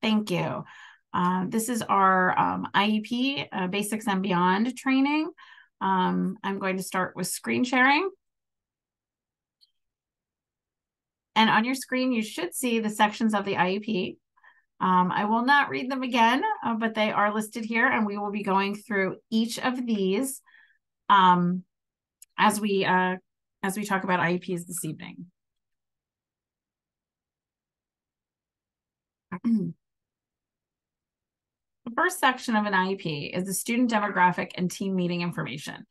Thank you. This is our IEP, Basics and Beyond training. I'm going to start with screen sharing. And on your screen, you should see the sections of the IEP. I will not read them again, but they are listed here, and we will be going through each of these as we talk about IEPs this evening. The first section of an IEP is the student demographic and team meeting information.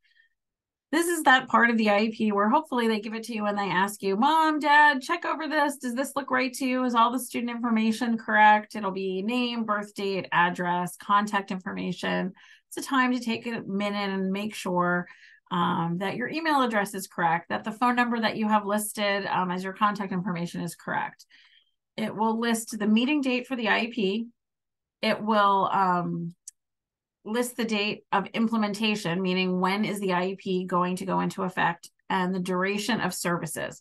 This is that part of the IEP where hopefully they give it to you and they ask you, Mom, Dad, check over this. Does this look right to you? Is all the student information correct? It'll be name, birth date, address, contact information. It's a time to take a minute and make sure that your email address is correct, that the phone number that you have listed as your contact information is correct. It will list the meeting date for the IEP. It will list the date of implementation, meaning when is the IEP going to go into effect, and the duration of services.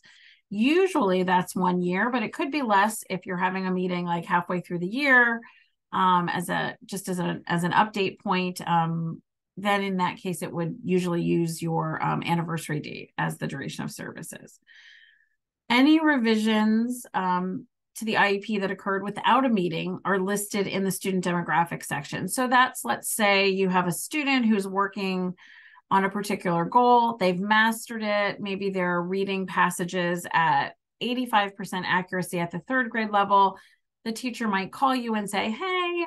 Usually that's 1 year, but it could be less if you're having a meeting like halfway through the year as an update point. Then in that case, it would usually use your anniversary date as the duration of services. Any revisions to the IEP that occurred without a meeting are listed in the student demographic section. So that's, let's say you have a student who's working on a particular goal, they've mastered it, maybe they're reading passages at 85% accuracy at the 3rd grade level. The teacher might call you and say, hey,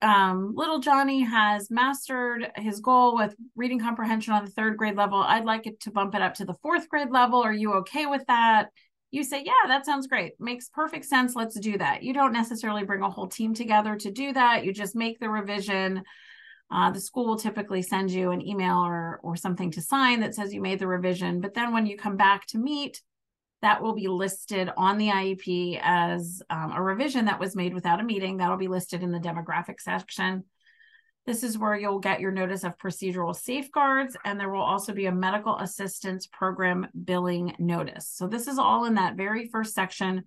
little Johnny has mastered his goal with reading comprehension on the 3rd grade level. I'd like it to bump it up to the 4th grade level. Are you okay with that? You say, yeah, that sounds great. Makes perfect sense. Let's do that. You don't necessarily bring a whole team together to do that. You just make the revision. The school will typically send you an email or something to sign that says you made the revision. But then when you come back to meet, that will be listed on the IEP as a revision that was made without a meeting. That'll be listed in the demographic section. This is where you'll get your notice of procedural safeguards, and there will also be a medical assistance program billing notice. So this is all in that very first section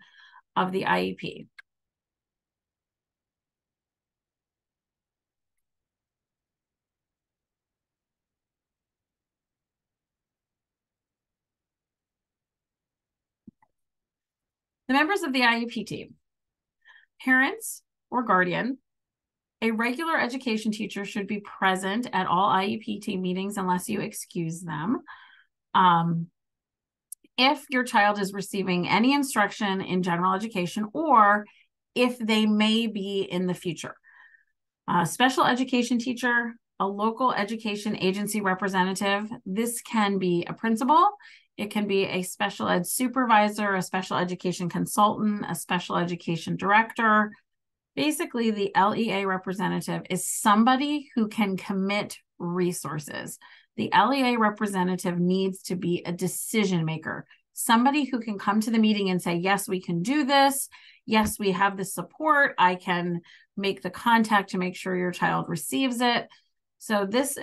of the IEP. The members of the IEP team: parents or guardian. A regular education teacher should be present at all IEP team meetings unless you excuse them. If your child is receiving any instruction in general education, or if they may be in the future. A special education teacher, a local education agency representative. This can be a principal. It can be a special ed supervisor, a special education consultant, a special education director. Basically, the LEA representative is somebody who can commit resources. The LEA representative needs to be a decision maker, somebody who can come to the meeting and say, yes, we can do this. Yes, we have the support. I can make the contact to make sure your child receives it. So this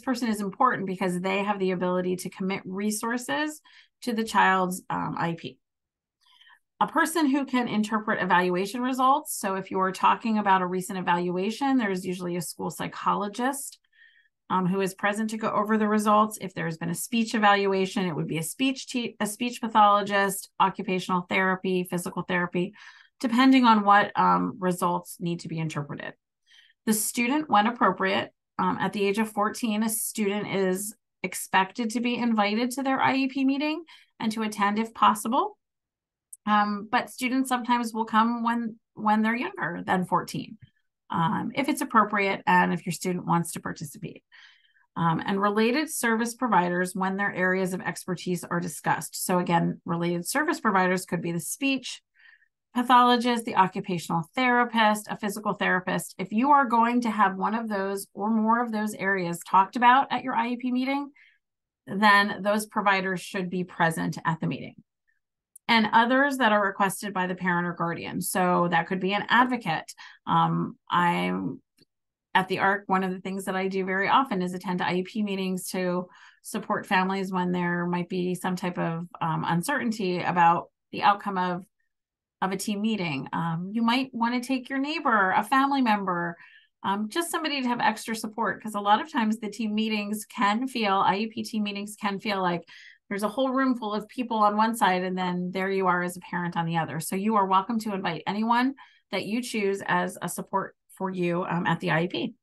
person is important because they have the ability to commit resources to the child's IEP. A person who can interpret evaluation results. So if you're talking about a recent evaluation, there's usually a school psychologist who is present to go over the results. If there's been a speech evaluation, it would be a speech pathologist, occupational therapy, physical therapy, depending on what results need to be interpreted. The student, when appropriate, at the age of 14, a student is expected to be invited to their IEP meeting and to attend if possible. But students sometimes will come when they're younger than 14, if it's appropriate and if your student wants to participate. And related service providers when their areas of expertise are discussed. So again, related service providers could be the speech pathologist, the occupational therapist, a physical therapist. If you are going to have one of those or more of those areas talked about at your IEP meeting, then those providers should be present at the meeting. And others that are requested by the parent or guardian. So that could be an advocate. I'm at the ARC. One of the things that I do very often is attend IEP meetings to support families when there might be some type of uncertainty about the outcome of of a team meeting. You might want to take your neighbor, a family member, just somebody to have extra support, because a lot of times the team meetings can feel, IEP team meetings can feel like there's a whole room full of people on one side, and then there you are as a parent on the other. So you are welcome to invite anyone that you choose as a support for you at the IEP.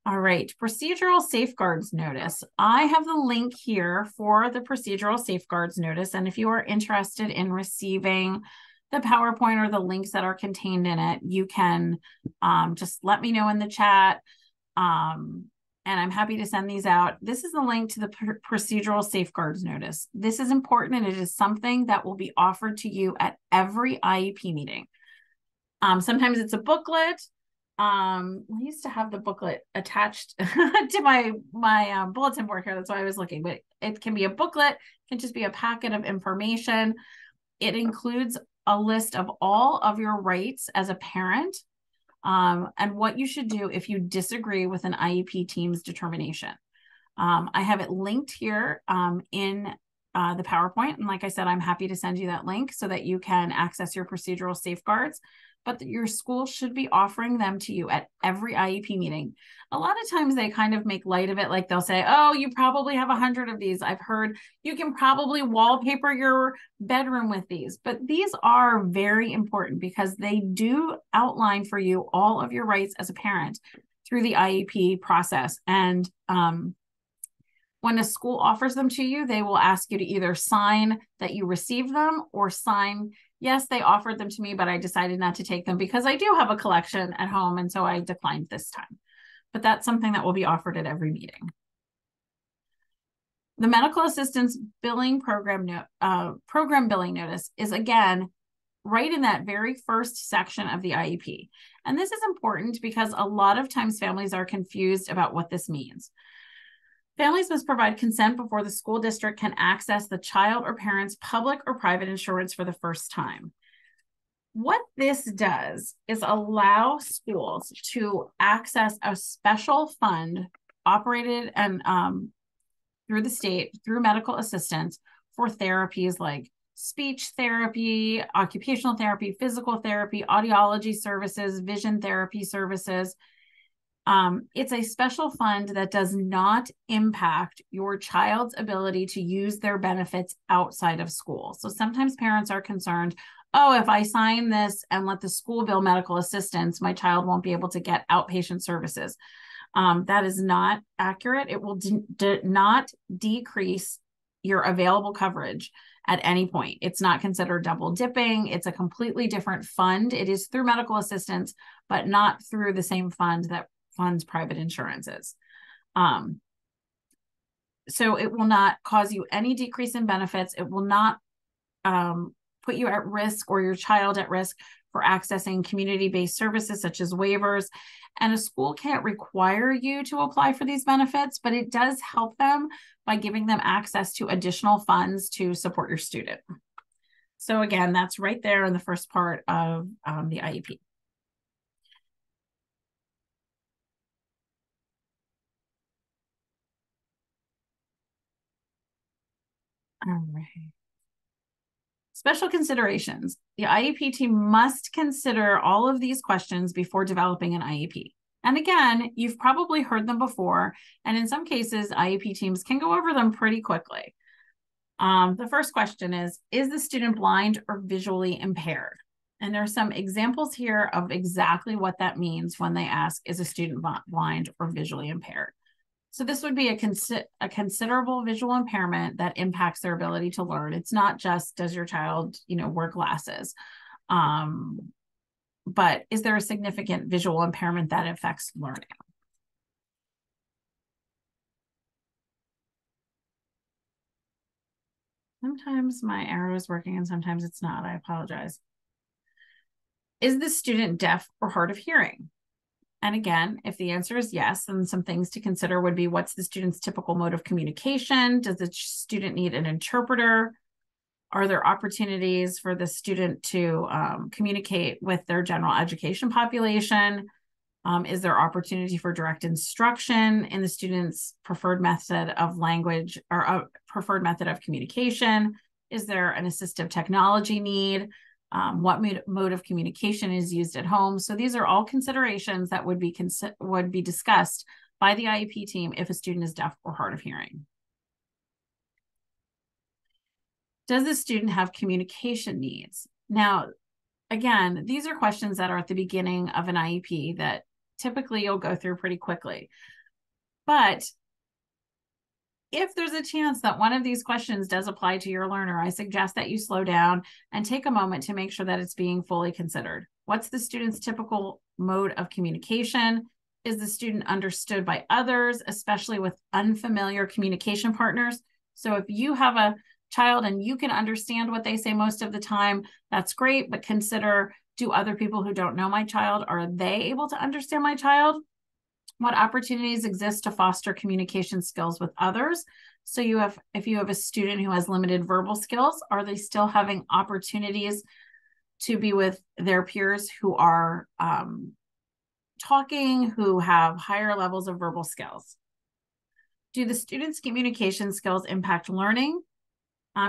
All right, procedural safeguards notice. I have the link here for the procedural safeguards notice. And if you are interested in receiving the PowerPoint or the links that are contained in it, you can just let me know in the chat. And I'm happy to send these out. This is the link to the procedural safeguards notice. This is important, and it is something that will be offered to you at every IEP meeting. Sometimes it's a booklet. We used to have the booklet attached to my bulletin board here. That's why I was looking, but it can be a booklet, it can just be a packet of information. It includes a list of all of your rights as a parent, and what you should do if you disagree with an IEP team's determination. I have it linked here in the PowerPoint. And like I said, I'm happy to send you that link so that you can access your procedural safeguards, but your school should be offering them to you at every IEP meeting. A lot of times they kind of make light of it. Like they'll say, oh, you probably have 100 of these. I've heard you can probably wallpaper your bedroom with these, but these are very important because they do outline for you all of your rights as a parent through the IEP process. And when a school offers them to you, they will ask you to either sign that you received them or sign, yes, they offered them to me, but I decided not to take them because I do have a collection at home, and so I declined this time. But that's something that will be offered at every meeting. The medical assistance billing program billing notice is, again, right in that very first section of the IEP. And this is important because a lot of times families are confused about what this means. Families must provide consent before the school district can access the child or parent's public or private insurance for the first time. What this does is allow schools to access a special fund operated and through the state, through medical assistance for therapies like speech therapy, occupational therapy, physical therapy, audiology services, vision therapy services. It's a special fund that does not impact your child's ability to use their benefits outside of school. So sometimes parents are concerned, oh, if I sign this and let the school bill medical assistance, my child won't be able to get outpatient services. That is not accurate. It will not decrease your available coverage at any point. It's not considered double dipping. It's a completely different fund. It is through medical assistance, but not through the same fund that funds private insurances. So it will not cause you any decrease in benefits. It will not put you at risk or your child at risk for accessing community-based services such as waivers. And a school can't require you to apply for these benefits, but it does help them by giving them access to additional funds to support your student. So again, that's right there in the first part of the IEP. All right. Special considerations. The IEP team must consider all of these questions before developing an IEP. And again, you've probably heard them before, and in some cases, IEP teams can go over them pretty quickly. The first question is the student blind or visually impaired? And there are some examples here of exactly what that means when they ask, is a student blind or visually impaired? So this would be a considerable visual impairment that impacts their ability to learn. It's not just, does your child, wear glasses? But is there a significant visual impairment that affects learning? Sometimes my arrow is working and sometimes it's not. I apologize. Is the student deaf or hard of hearing? And again, if the answer is yes, then some things to consider would be, what's the student's typical mode of communication? Does the student need an interpreter? Are there opportunities for the student to communicate with their general education population? Is there opportunity for direct instruction in the student's preferred method of language or preferred method of communication? Is there an assistive technology need? What mode of communication is used at home? So these are all considerations that would be discussed by the IEP team if a student is deaf or hard of hearing. Does the student have communication needs? Now, again, these are questions that are at the beginning of an IEP that typically you'll go through pretty quickly. But if there's a chance that one of these questions does apply to your learner, I suggest that you slow down and take a moment to make sure that it's being fully considered. What's the student's typical mode of communication? Is the student understood by others, especially with unfamiliar communication partners? So if you have a child and you can understand what they say most of the time, that's great, but consider, do other people who don't know my child, are they able to understand my child? What opportunities exist to foster communication skills with others? So if you have a student who has limited verbal skills, are they still having opportunities to be with their peers who are talking, who have higher levels of verbal skills? Do the student's communication skills impact learning?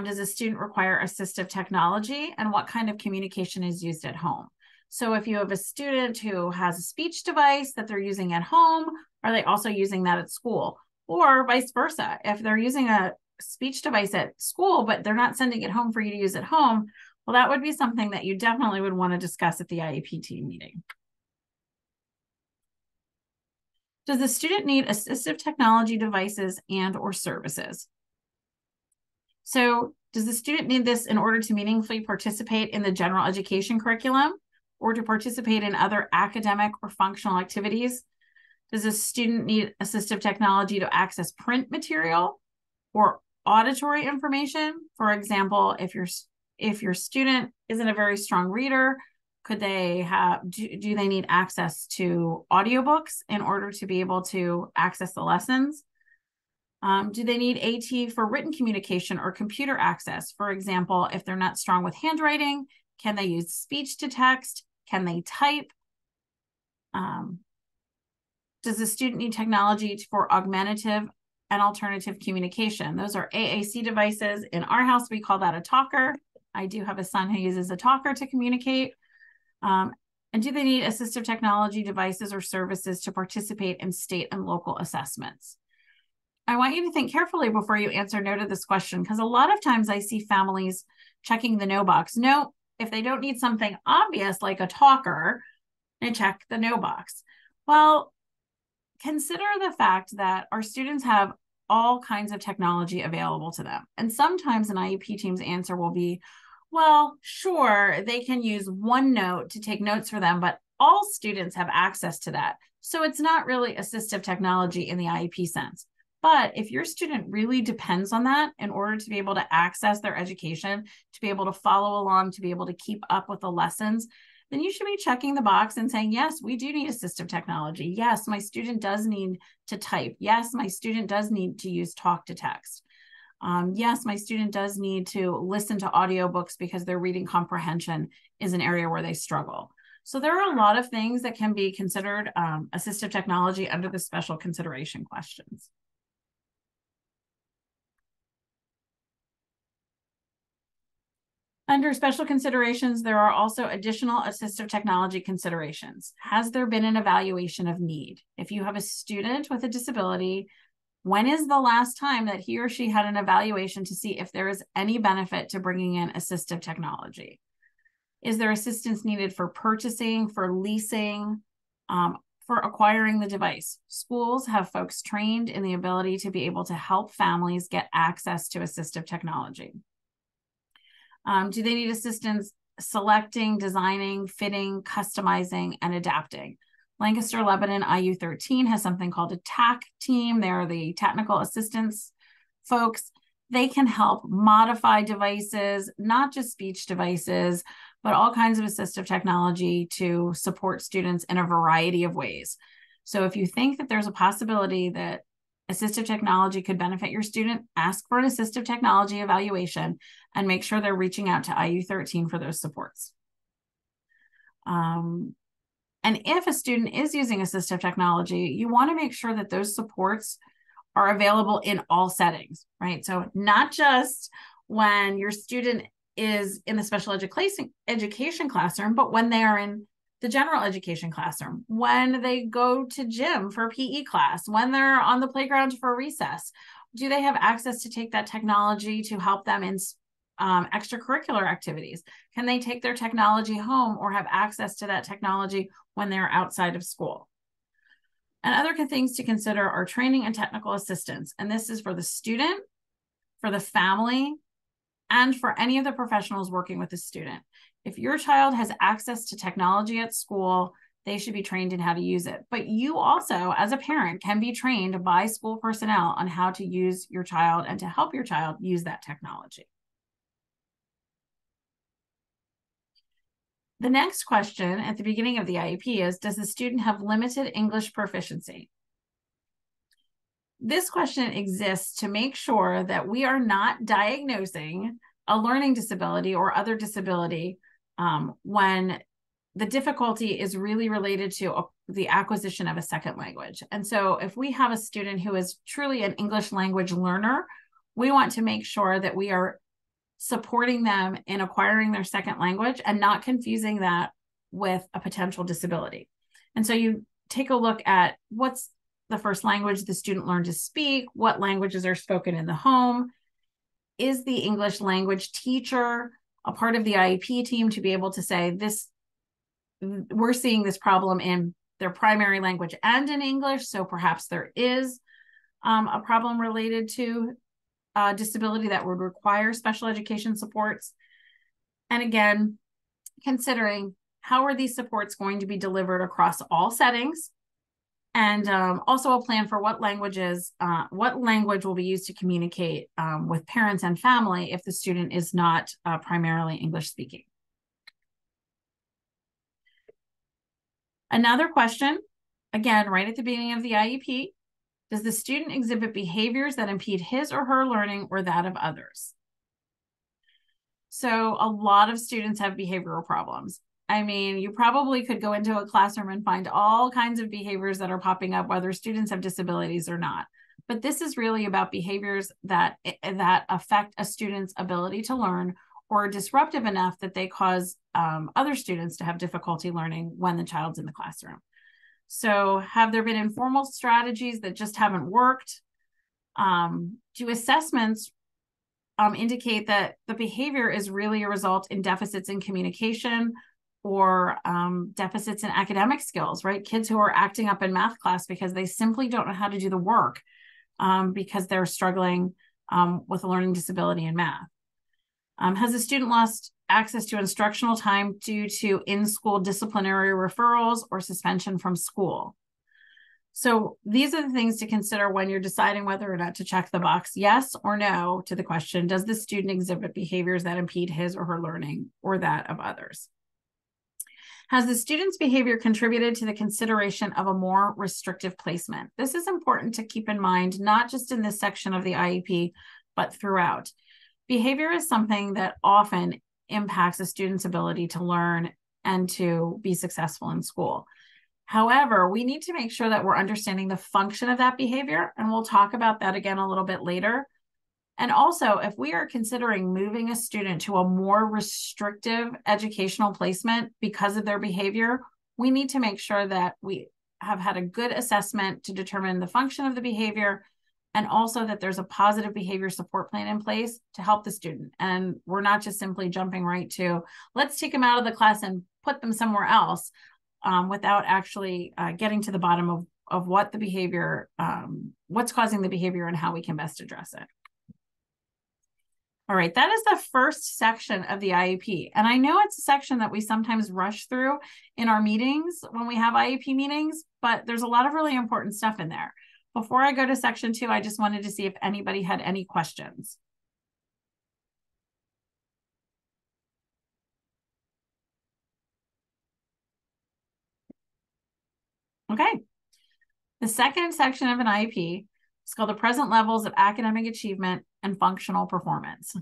Does a student require assistive technology? And what kind of communication is used at home? So if you have a student who has a speech device that they're using at home, are they also using that at school? Or vice versa, if they're using a speech device at school, but they're not sending it home for you to use at home, well, that would be something that you definitely would want to discuss at the IEP team meeting. Does the student need assistive technology devices and or services? So does the student need this in order to meaningfully participate in the general education curriculum or to participate in other academic or functional activities? Does a student need assistive technology to access print material or auditory information? For example, if your student isn't a very strong reader, could they do they need access to audiobooks in order to be able to access the lessons? Do they need AT for written communication or computer access? For example, if they're not strong with handwriting, can they use speech to text? Can they type? Does the student need technology for augmentative and alternative communication? Those are AAC devices. In our house, we call that a talker. I do have a son who uses a talker to communicate. And do they need assistive technology devices or services to participate in state and local assessments? I want you to think carefully before you answer no to this question, because a lot of times I see families checking the no box. No, if they don't need something obvious like a talker, they check the no box. Well, consider the fact that our students have all kinds of technology available to them. And sometimes an IEP team's answer will be, well, sure, they can use OneNote to take notes for them, but all students have access to that. So it's not really assistive technology in the IEP sense. But if your student really depends on that in order to be able to access their education, to be able to follow along, to be able to keep up with the lessons, then you should be checking the box and saying, yes, we do need assistive technology. Yes, my student does need to type. Yes, my student does need to use talk to text. Yes, my student does need to listen to audiobooks because their reading comprehension is an area where they struggle. So there are a lot of things that can be considered assistive technology under the special consideration questions. Under special considerations, there are also additional assistive technology considerations. Has there been an evaluation of need? If you have a student with a disability, when is the last time that he or she had an evaluation to see if there is any benefit to bringing in assistive technology? Is there assistance needed for purchasing, for leasing, for acquiring the device? Schools have folks trained in the ability to be able to help families get access to assistive technology. Do they need assistance selecting, designing, fitting, customizing, and adapting? Lancaster Lebanon IU13 has something called a TAC team. They're the technical assistance folks. They can help modify devices, not just speech devices, but all kinds of assistive technology to support students in a variety of ways. So if you think that there's a possibility that assistive technology could benefit your student, ask for an assistive technology evaluation and make sure they're reaching out to IU13 for those supports. And if a student is using assistive technology, you want to make sure that those supports are available in all settings, right? So not just when your student is in the special education classroom, but when they are in the general education classroom, when they go to gym for PE class, when they're on the playground for recess, do they have access to take that technology to help them in extracurricular activities? Can they take their technology home or have access to that technology when they're outside of school? And other things to consider are training and technical assistance. And this is for the student, for the family, and for any of the professionals working with the student. If your child has access to technology at school, they should be trained in how to use it. But you also, as a parent, can be trained by school personnel on how to use your child and to help your child use that technology. The next question at the beginning of the IEP is, does the student have limited English proficiency? This question exists to make sure that we are not diagnosing a learning disability or other disability when the difficulty is really related to the acquisition of a second language. And so if we have a student who is truly an English language learner, we want to make sure that we are supporting them in acquiring their second language and not confusing that with a potential disability. And so you take a look at what's the first language the student learned to speak, what languages are spoken in the home. Is the English language teacher a part of the IEP team to be able to say, this, we're seeing this problem in their primary language and in English, so perhaps there is a problem related to disability that would require special education supports. And again, considering how are these supports going to be delivered across all settings, and also a plan for what language will be used to communicate with parents and family if the student is not primarily English speaking. Another question, again, right at the beginning of the IEP, does the student exhibit behaviors that impede his or her learning or that of others? So a lot of students have behavioral problems. I mean, you probably could go into a classroom and find all kinds of behaviors that are popping up, whether students have disabilities or not. But this is really about behaviors that affect a student's ability to learn or are disruptive enough that they cause other students to have difficulty learning when the child's in the classroom. So have there been informal strategies that just haven't worked? Do assessments indicate that the behavior is really a result in deficits in communication or deficits in academic skills, right? Kids who are acting up in math class because they simply don't know how to do the work because they're struggling with a learning disability in math. Has the student lost access to instructional time due to in-school disciplinary referrals or suspension from school? So these are the things to consider when you're deciding whether or not to check the box yes or no to the question, does the student exhibit behaviors that impede his or her learning or that of others? Has the student's behavior contributed to the consideration of a more restrictive placement? This is important to keep in mind, not just in this section of the IEP, but throughout. Behavior is something that often impacts a student's ability to learn and to be successful in school. However, we need to make sure that we're understanding the function of that behavior, and we'll talk about that again a little bit later. And also, if we are considering moving a student to a more restrictive educational placement because of their behavior, we need to make sure that we have had a good assessment to determine the function of the behavior, and also that there's a positive behavior support plan in place to help the student. And we're not just simply jumping right to, let's take them out of the class and put them somewhere else without actually getting to the bottom of what the behavior, what's causing the behavior and how we can best address it. All right, that is the first section of the IEP. And I know it's a section that we sometimes rush through in our meetings when we have IEP meetings, but there's a lot of really important stuff in there. Before I go to section 2, I just wanted to see if anybody had any questions. Okay. The second section of an IEP is called the present levels of academic achievement and functional performance.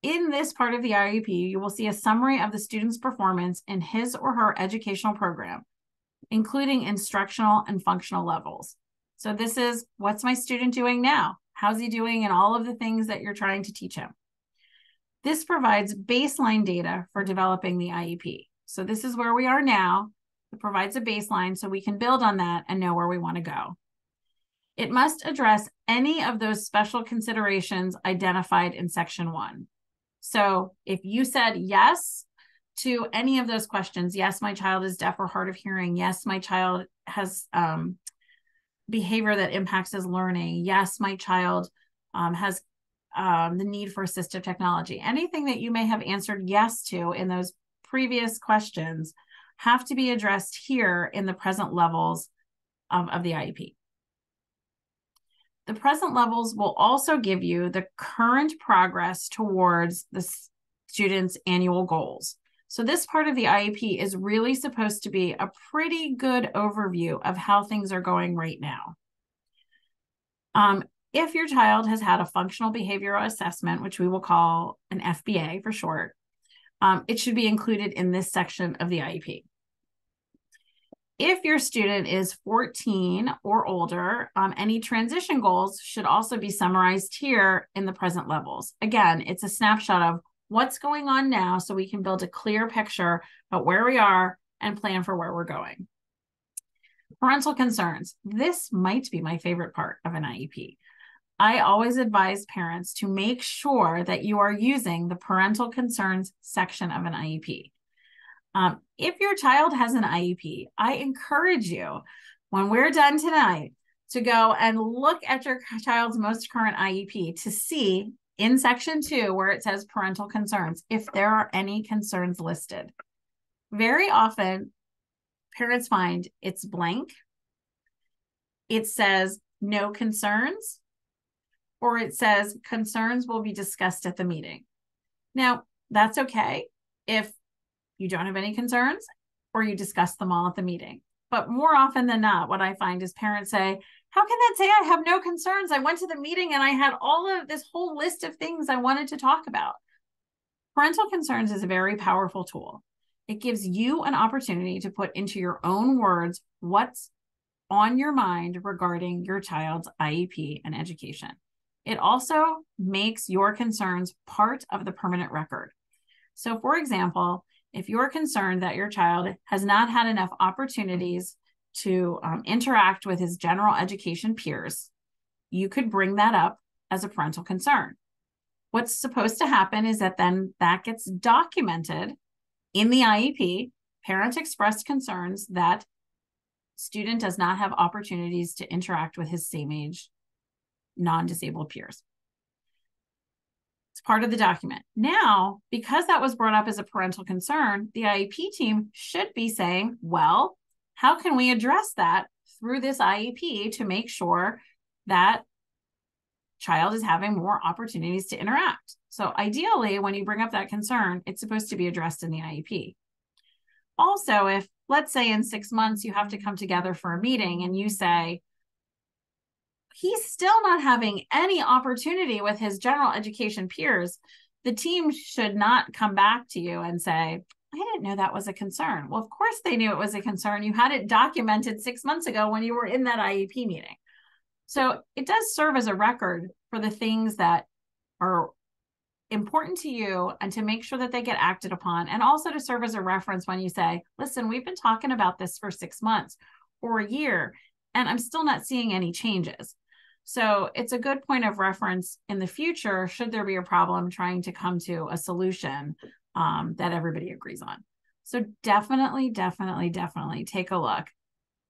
In this part of the IEP, you will see a summary of the student's performance in his or her educational program, including instructional and functional levels. So this is, what's my student doing now? How's he doing in all of the things that you're trying to teach him? This provides baseline data for developing the IEP. So this is where we are now. It provides a baseline so we can build on that and know where we want to go. It must address any of those special considerations identified in section 1. So if you said yes to any of those questions, yes, my child is deaf or hard of hearing, yes, my child has behavior that impacts his learning, yes, my child has the need for assistive technology, anything that you may have answered yes to in those previous questions have to be addressed here in the present levels of the IEP. The present levels will also give you the current progress towards the student's annual goals. So this part of the IEP is really supposed to be a pretty good overview of how things are going right now. If your child has had a functional behavioral assessment, which we will call an FBA for short, it should be included in this section of the IEP. If your student is 14 or older, any transition goals should also be summarized here in the present levels. Again, it's a snapshot of what's going on now so we can build a clear picture about where we are and plan for where we're going. Parental concerns. This might be my favorite part of an IEP. I always advise parents to make sure that you are using the parental concerns section of an IEP. If your child has an IEP, I encourage you, when we're done tonight, to go and look at your child's most current IEP to see in section 2 where it says parental concerns, if there are any concerns listed. Very often, parents find it's blank. It says no concerns, or it says concerns will be discussed at the meeting. Now, that's okay if you don't have any concerns or you discuss them all at the meeting. But more often than not, what I find is parents say, how can that say I have no concerns? I went to the meeting and I had all of this whole list of things I wanted to talk about. Parental concerns is a very powerful tool. It gives you an opportunity to put into your own words what's on your mind regarding your child's IEP and education. It also makes your concerns part of the permanent record. So for example, if you're concerned that your child has not had enough opportunities to interact with his general education peers, you could bring that up as a parental concern. What's supposed to happen is that then that gets documented in the IEP. Parent expressed concerns that student does not have opportunities to interact with his same age non-disabled peers. It's part of the document. Now, because that was brought up as a parental concern, the IEP team should be saying, well, how can we address that through this IEP to make sure that child is having more opportunities to interact? So ideally, when you bring up that concern, it's supposed to be addressed in the IEP. Also, if let's say in 6 months you have to come together for a meeting and you say, he's still not having any opportunity with his general education peers, the team should not come back to you and say, I didn't know that was a concern. Well, of course they knew it was a concern. You had it documented 6 months ago when you were in that IEP meeting. So it does serve as a record for the things that are important to you and to make sure that they get acted upon, and also to serve as a reference when you say, listen, we've been talking about this for 6 months or a year, and I'm still not seeing any changes. So it's a good point of reference in the future, should there be a problem trying to come to a solution that everybody agrees on. So definitely take a look.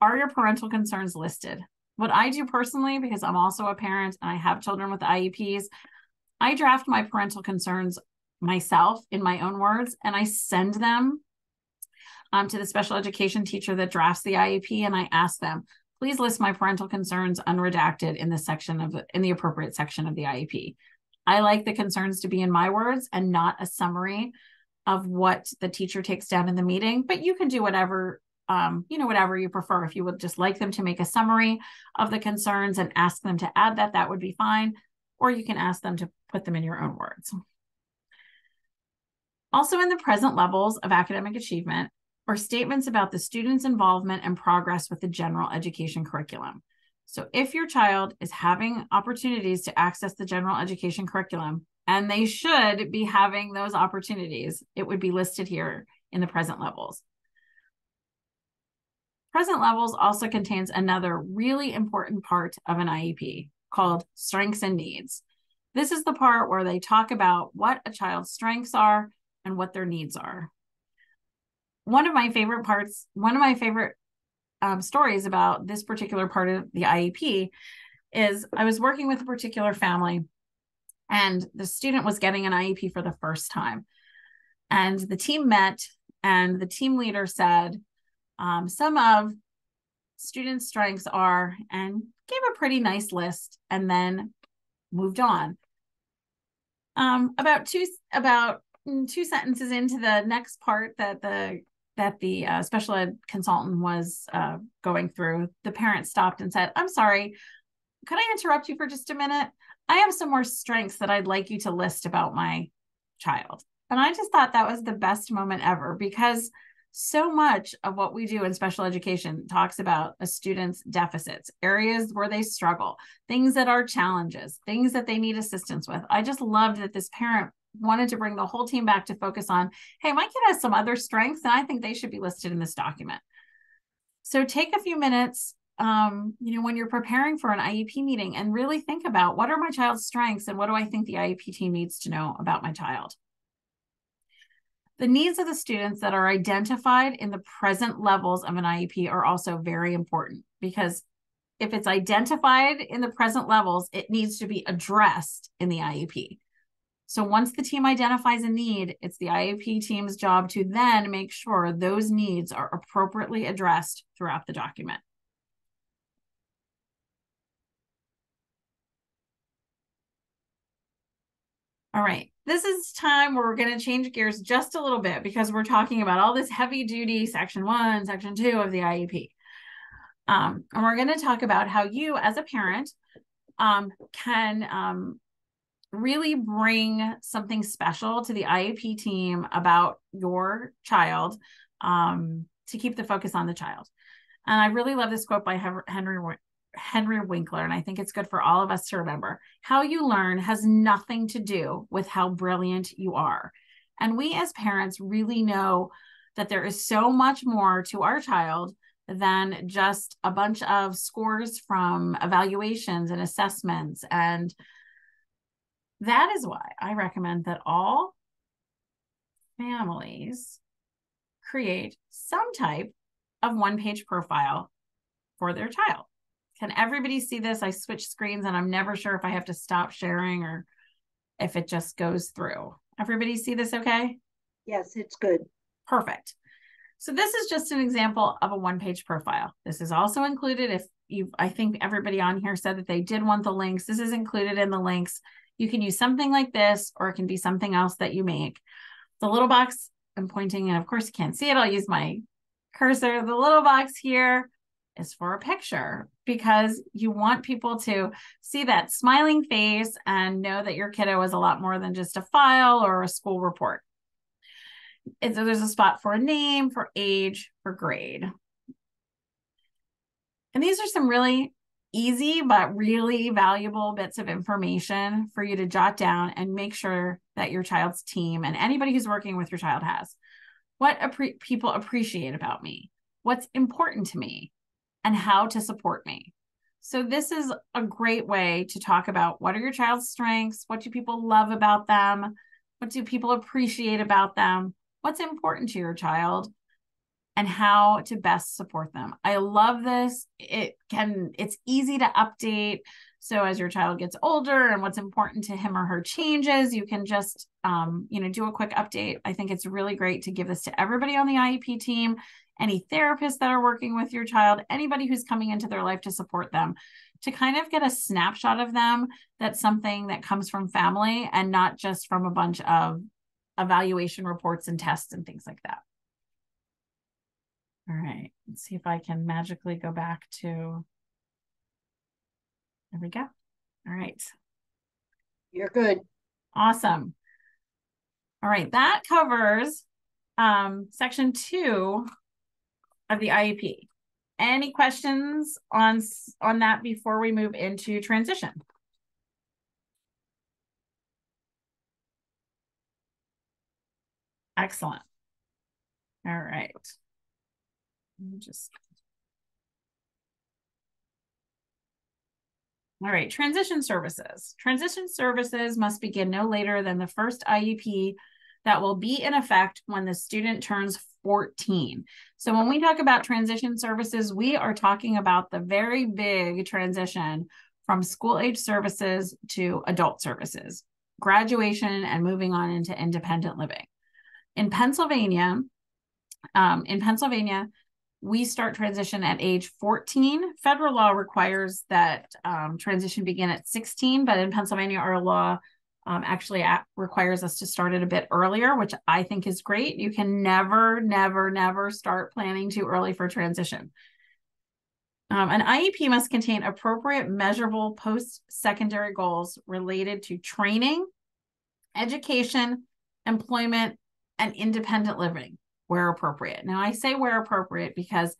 Are your parental concerns listed? What I do personally, because I'm also a parent and I have children with IEPs, I draft my parental concerns myself in my own words, and I send them to the special education teacher that drafts the IEP, and I ask them, please list my parental concerns unredacted in the section of in the appropriate section of the IEP. I like the concerns to be in my words and not a summary of what the teacher takes down in the meeting, but you can do whatever, whatever you prefer. If you would just like them to make a summary of the concerns and ask them to add that, that would be fine. Or you can ask them to put them in your own words. Also in the present levels of academic achievement are statements about the student's involvement and progress with the general education curriculum. So if your child is having opportunities to access the general education curriculum, and they should be having those opportunities, it would be listed here in the present levels. Present levels also contains another really important part of an IEP called strengths and needs. This is the part where they talk about what a child's strengths are and what their needs are. One of my favorite stories about this particular part of the IEP is I was working with a particular family, and the student was getting an IEP for the first time. And the team met, and the team leader said, some of students' strengths are, and gave a pretty nice list, and then moved on. About two sentences into the next part that the special ed consultant was going through, the parent stopped and said, "I'm sorry, could I interrupt you for just a minute? I have some more strengths that I'd like you to list about my child." And I just thought that was the best moment ever, because so much of what we do in special education talks about a student's deficits, areas where they struggle, things that are challenges, things that they need assistance with. I just loved that this parent wanted to bring the whole team back to focus on, hey, my kid has some other strengths, and I think they should be listed in this document. So take a few minutes, when you're preparing for an IEP meeting, and really think about, what are my child's strengths and what do I think the IEP team needs to know about my child? The needs of the students that are identified in the present levels of an IEP are also very important, because if it's identified in the present levels, it needs to be addressed in the IEP. So once the team identifies a need, it's the IEP team's job to then make sure those needs are appropriately addressed throughout the document. All right, this is time where we're going to change gears just a little bit, because we're talking about all this heavy duty section 1, section 2 of the IEP. And we're going to talk about how you as a parent can really bring something special to the IEP team about your child, to keep the focus on the child. And I really love this quote by Henry Winkler, and I think it's good for all of us to remember. How you learn has nothing to do with how brilliant you are. And we as parents really know that there is so much more to our child than just a bunch of scores from evaluations and assessments. And that is why I recommend that all families create some type of one-page profile for their child. Can everybody see this? I switched screens and I'm never sure if I have to stop sharing or if it just goes through. Everybody see this okay? Yes, it's good. Perfect. So this is just an example of a one-page profile. This is also included I think everybody on here said that they did want the links. This is included in the links. You can use something like this, or it can be something else that you make. The little box I'm pointing, and of course you can't see it, I'll use my cursor. The little box here is for a picture, because you want people to see that smiling face and know that your kiddo is a lot more than just a file or a school report. And so there's a spot for a name, for age, for grade. And these are some really easy but really valuable bits of information for you to jot down and make sure that your child's team and anybody who's working with your child has. What people appreciate about me, what's important to me, and how to support me. So this is a great way to talk about, what are your child's strengths? What do people love about them? What do people appreciate about them? What's important to your child? And how to best support them. I love this. It's easy to update. So as your child gets older and what's important to him or her changes, you can just, do a quick update. I think it's really great to give this to everybody on the IEP team, any therapists that are working with your child, anybody who's coming into their life to support them, to kind of get a snapshot of them. That's something that comes from family and not just from a bunch of evaluation reports and tests and things like that. All right, let's see if I can magically go back to, there we go. All right. You're good. Awesome. All right, that covers section 2 of the IEP. Any questions on that before we move into transition? Excellent. All right. All right, transition services. Transition services must begin no later than the first IEP that will be in effect when the student turns 14. So when we talk about transition services, we are talking about the very big transition from school age services to adult services, graduation and moving on into independent living. In Pennsylvania, we start transition at age 14. Federal law requires that transition begin at 16, but in Pennsylvania, our law actually requires us to start it a bit earlier, which I think is great. You can never, never, never start planning too early for transition. An IEP must contain appropriate measurable post-secondary goals related to training, education, employment, and independent living where appropriate. Now, I say where appropriate because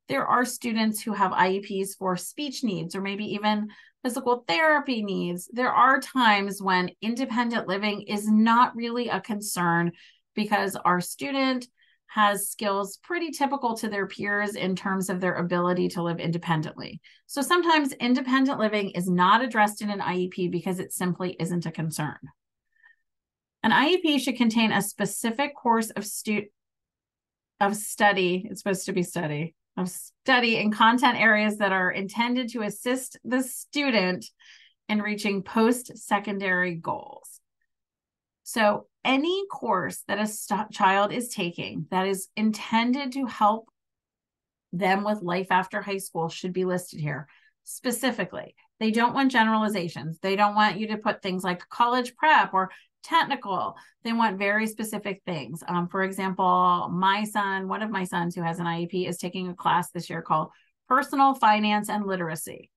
there are students who have IEPs for speech needs or maybe even physical therapy needs. There are times when independent living is not really a concern because our student has skills pretty typical to their peers in terms of their ability to live independently. So sometimes independent living is not addressed in an IEP because it simply isn't a concern. An IEP should contain a specific course of study, it's supposed to be study, of study in content areas that are intended to assist the student in reaching post-secondary goals. So any course that a child is taking that is intended to help them with life after high school should be listed here specifically. They don't want generalizations. They don't want you to put things like college prep or technical. They want very specific things. For example, one of my sons who has an IEP is taking a class this year called Personal Finance and Literacy.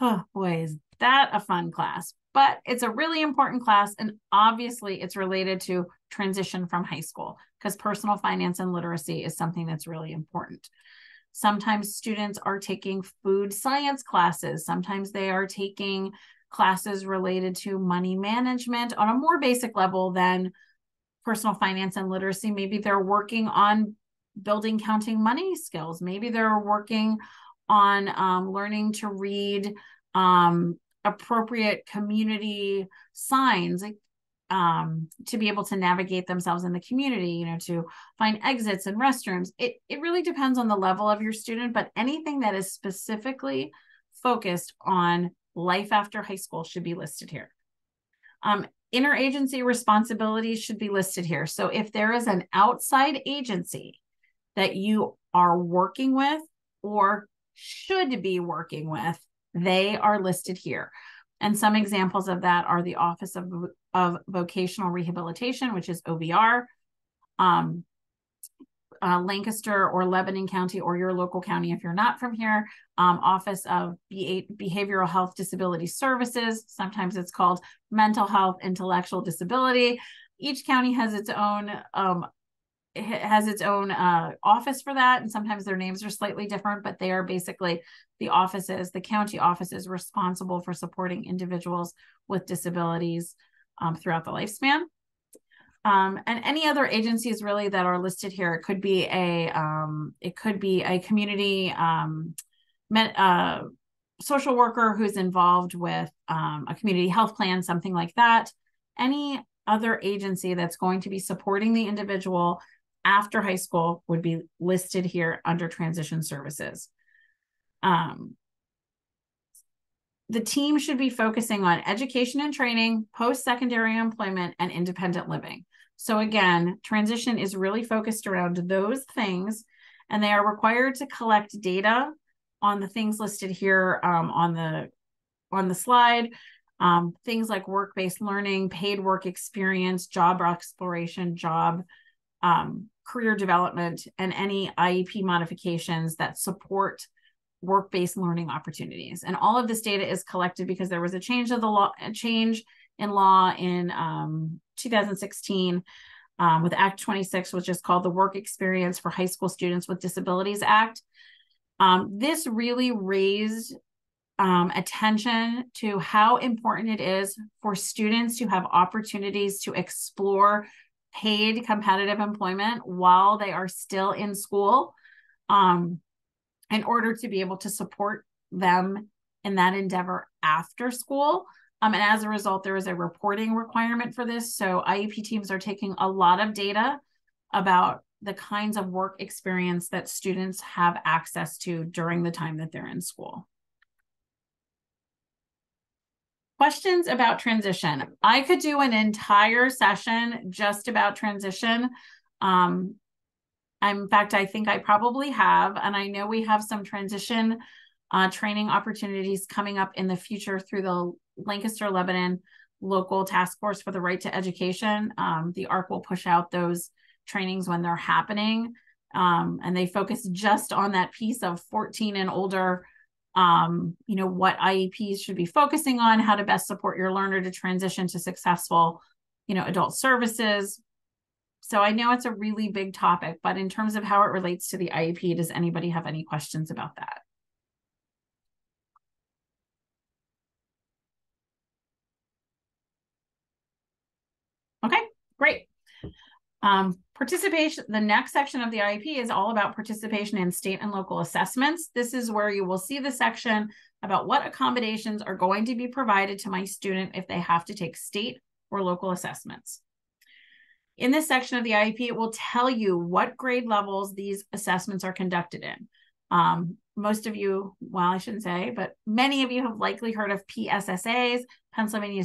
Oh boy, is that a fun class. But it's a really important class, and obviously it's related to transition from high school because personal finance and literacy is something that's really important. Sometimes students are taking food science classes. Sometimes they are taking classes related to money management on a more basic level than personal finance and literacy. Maybe they're working on building counting money skills. Maybe they're working on learning to read appropriate community signs to be able to navigate themselves in the community, to find exits and restrooms. It really depends on the level of your student, but anything that is specifically focused on life after high school should be listed here. Interagency responsibilities should be listed here. So if there is an outside agency that you are working with or should be working with, they are listed here. And some examples of that are the Office of Vocational Rehabilitation, which is OVR, Lancaster or Lebanon County or your local county if you're not from here, Office of Behavioral Health Disability Services. Sometimes it's called Mental Health Intellectual Disability. Each county has its own office for that, and sometimes their names are slightly different, but they are basically the county offices responsible for supporting individuals with disabilities throughout the lifespan. And any other agencies really that are listed here. It could be a community social worker who's involved with a community health plan, something like that. Any other agency that's going to be supporting the individual after high school would be listed here under transition services. The team should be focusing on education and training, post-secondary employment, and independent living. So again, transition is really focused around those things, and they are required to collect data on the things listed here on the slide. Things like work-based learning, paid work experience, job exploration, career development, and any IEP modifications that support work-based learning opportunities. And all of this data is collected because there was a change in law in 2016 with Act 26, which is called the Work Experience for High School Students with Disabilities Act. This really raised attention to how important it is for students to have opportunities to explore paid competitive employment while they are still in school, in order to be able to support them in that endeavor after school. And as a result, there is a reporting requirement for this. So IEP teams are taking a lot of data about the kinds of work experience that students have access to during the time that they're in school. Questions about transition. I could do an entire session just about transition. In fact, I think I probably have, and I know we have some transition training opportunities coming up in the future through the Lancaster-Lebanon Local Task Force for the Right to Education. The ARC will push out those trainings when they're happening, and they focus just on that piece of 14 and older, what IEPs should be focusing on, how to best support your learner to transition to successful, adult services. So I know it's a really big topic, but in terms of how it relates to the IEP, does anybody have any questions about that? Okay, great. Participation, the next section of the IEP is all about participation in state and local assessments. This is where you will see the section about what accommodations are going to be provided to my student if they have to take state or local assessments. In this section of the IEP, it will tell you what grade levels these assessments are conducted in. Most of you, well, I shouldn't say, but many of you have likely heard of PSSAs, Pennsylvania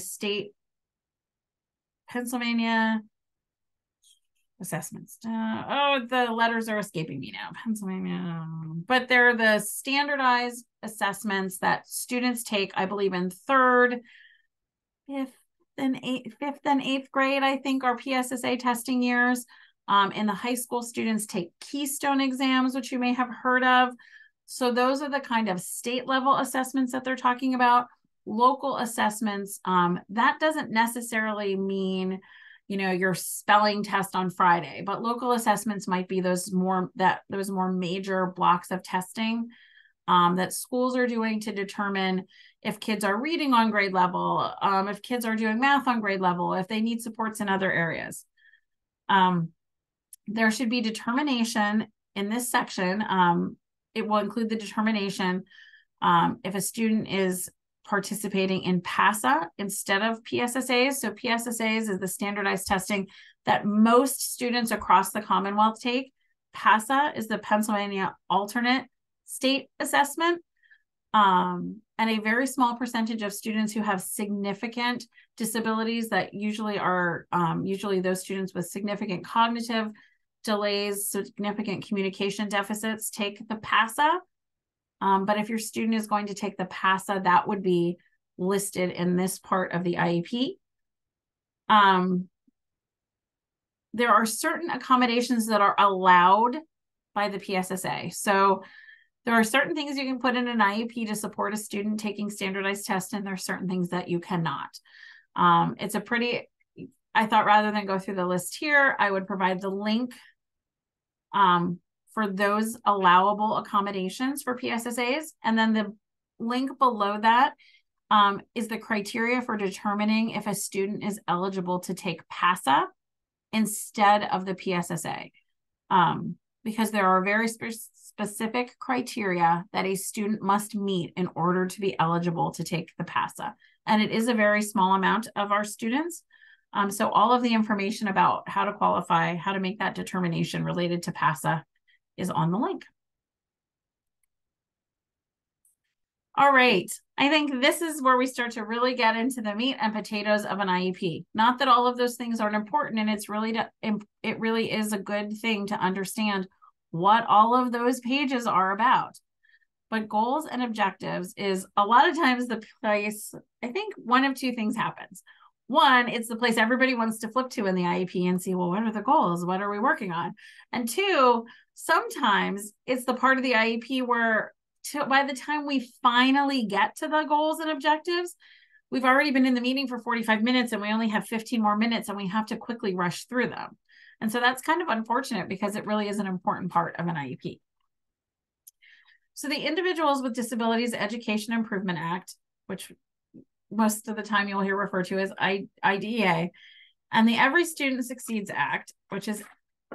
assessments. The letters are escaping me now. Pennsylvania, but they're the standardized assessments that students take, I believe, in third, fifth and eighth grade, I think, are PSSA testing years. In the high school, students take Keystone exams, which you may have heard of. So those are the kind of state level assessments that they're talking about. Local assessments, that doesn't necessarily mean your spelling test on Friday, but local assessments might be those more major blocks of testing that schools are doing to determine if kids are reading on grade level, if kids are doing math on grade level, if they need supports in other areas. There should be determination in this section. It will include the determination if a student is participating in PASA instead of PSSAs. So PSSAs is the standardized testing that most students across the Commonwealth take. PASA is the Pennsylvania alternate state assessment. And a very small percentage of students who have significant disabilities that usually are those students with significant cognitive delays, significant communication deficits take the PASA. But if your student is going to take the PASA, that would be listed in this part of the IEP. There are certain accommodations that are allowed by the PSSA. So there are certain things you can put in an IEP to support a student taking standardized tests, and there are certain things that you cannot. I thought rather than go through the list here, I would provide the link for those allowable accommodations for PSSAs. And then the link below that is the criteria for determining if a student is eligible to take PASA instead of the PSSA. Because there are very specific criteria that a student must meet in order to be eligible to take the PASA. And it is a very small amount of our students. So all of the information about how to qualify, how to make that determination related to PASA is on the link. All right, I think this is where we start to really get into the meat and potatoes of an IEP. Not that all of those things aren't important, and it really is a good thing to understand what all of those pages are about. But goals and objectives is a lot of times the place, I think one of two things happens. One, it's the place everybody wants to flip to in the IEP and see, well, what are the goals? What are we working on? And two, sometimes it's the part of the IEP where by the time we finally get to the goals and objectives, we've already been in the meeting for 45 minutes and we only have 15 more minutes and we have to quickly rush through them. And so that's kind of unfortunate because it really is an important part of an IEP. So the Individuals with Disabilities Education Improvement Act, which most of the time you'll hear referred to as IDEA, and the Every Student Succeeds Act, which is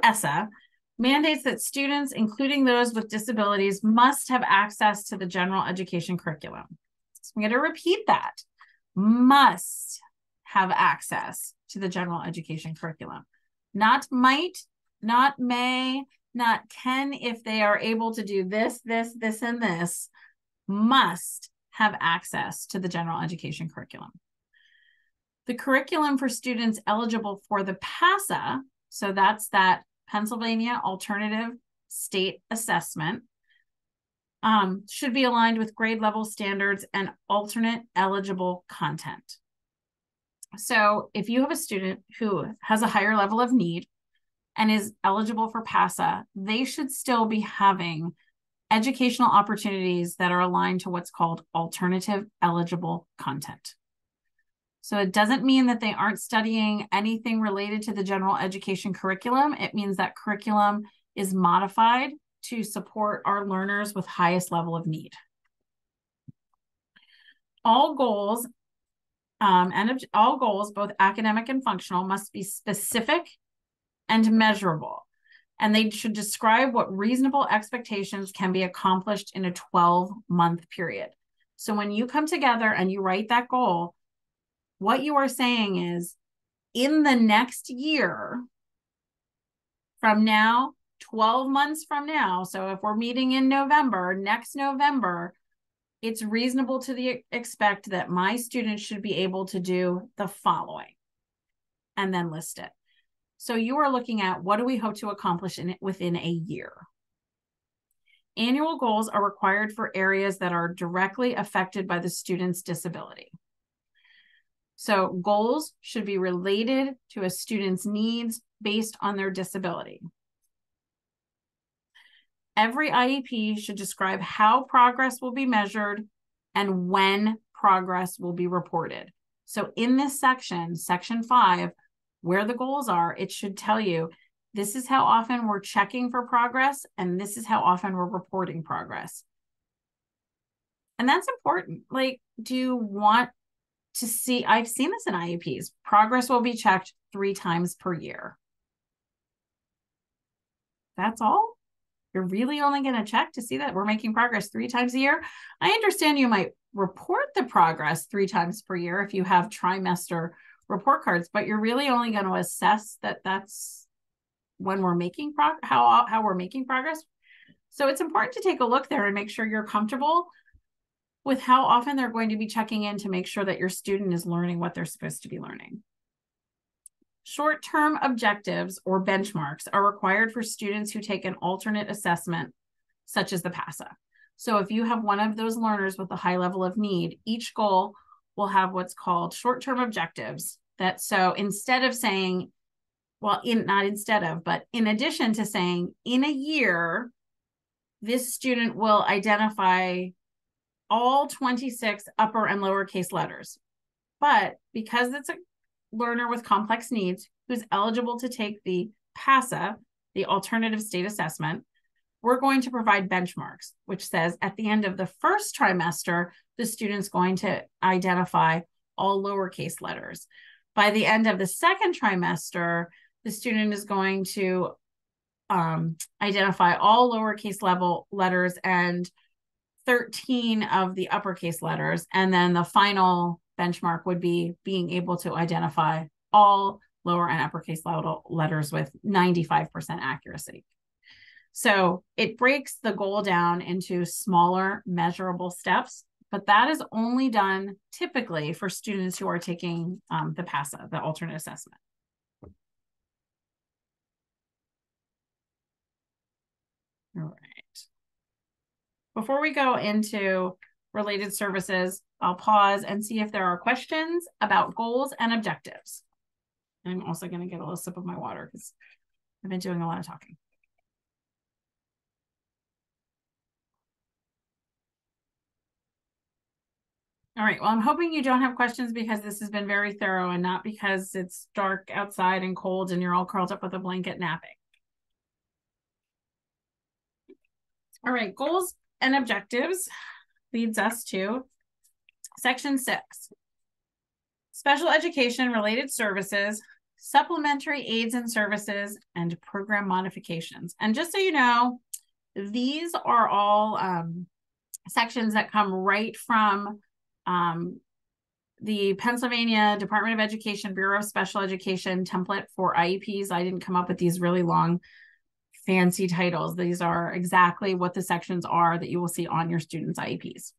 ESSA, mandates that students, including those with disabilities, must have access to the general education curriculum. So I'm going to repeat that. Must have access to the general education curriculum. Not might, not may, not can if they are able to do this, this, this, and this. Must have access to the general education curriculum. The curriculum for students eligible for the PASA, so that's that Pennsylvania Alternative State Assessment, should be aligned with grade level standards and alternate eligible content. So if you have a student who has a higher level of need and is eligible for PASA, they should still be having educational opportunities that are aligned to what's called alternative eligible content. So it doesn't mean that they aren't studying anything related to the general education curriculum. It means that curriculum is modified to support our learners with highest level of need. All goals, both academic and functional, must be specific and measurable. And they should describe what reasonable expectations can be accomplished in a 12-month period. So when you come together and you write that goal, what you are saying is, in the next year from now, 12 months from now, so if we're meeting in November, next November, it's reasonable to expect that my students should be able to do the following, and then list it. So you are looking at, what do we hope to accomplish within a year? Annual goals are required for areas that are directly affected by the student's disability. So goals should be related to a student's needs based on their disability. Every IEP should describe how progress will be measured and when progress will be reported. So in this section, section 5, where the goals are, it should tell you, this is how often we're checking for progress, and this is how often we're reporting progress. And that's important. Like, do you want to see, I've seen this in IEPs, progress will be checked 3 times per year. That's all? You're really only going to check to see that we're making progress 3 times a year? I understand you might report the progress 3 times per year if you have trimester report cards, but you're really only going to assess that that's when we're making how we're making progress. So it's important to take a look there and make sure you're comfortable with how often they're going to be checking in to make sure that your student is learning what they're supposed to be learning. Short-term objectives or benchmarks are required for students who take an alternate assessment, such as the PASA. So if you have one of those learners with a high level of need, each goal will have what's called short-term objectives. That, so instead of saying, well, not instead of, but in addition to saying, in a year, this student will identify all 26 upper and lowercase letters. But because it's a learner with complex needs who's eligible to take the PASA, the alternative state assessment, we're going to provide benchmarks, which says at the end of the first trimester, the student's going to identify all lowercase letters. By the end of the second trimester, the student is going to identify all lowercase level letters and 13 of the uppercase letters. And then the final benchmark would be being able to identify all lower and uppercase letters with 95% accuracy. So it breaks the goal down into smaller measurable steps, but that is only done typically for students who are taking the PASA, the alternate assessment. All right. Before we go into related services, I'll pause and see if there are questions about goals and objectives. And I'm also going to get a little sip of my water because I've been doing a lot of talking. All right, well, I'm hoping you don't have questions because this has been very thorough and not because it's dark outside and cold and you're all curled up with a blanket napping. All right, goals and objectives leads us to Section 6, special education related services, supplementary aids and services, and program modifications. And just so you know, these are all sections that come right from the Pennsylvania Department of Education Bureau of Special Education template for IEPs. I didn't come up with these really long, fancy titles. These are exactly what the sections are that you will see on your students' IEPs.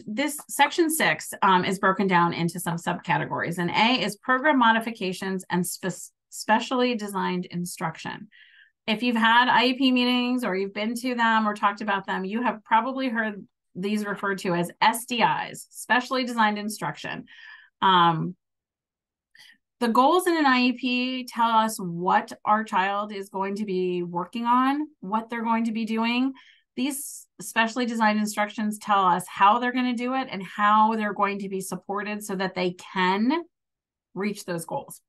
This section 6 is broken down into some subcategories, and A is program modifications and specially designed instruction. If you've had IEP meetings or you've been to them or talked about them, you have probably heard these referred to as SDIs, specially designed instruction. The goals in an IEP tell us what our child is going to be working on, what they're going to be doing. These specially designed instructions tell us how they're going to do it and how they're going to be supported so that they can reach those goals.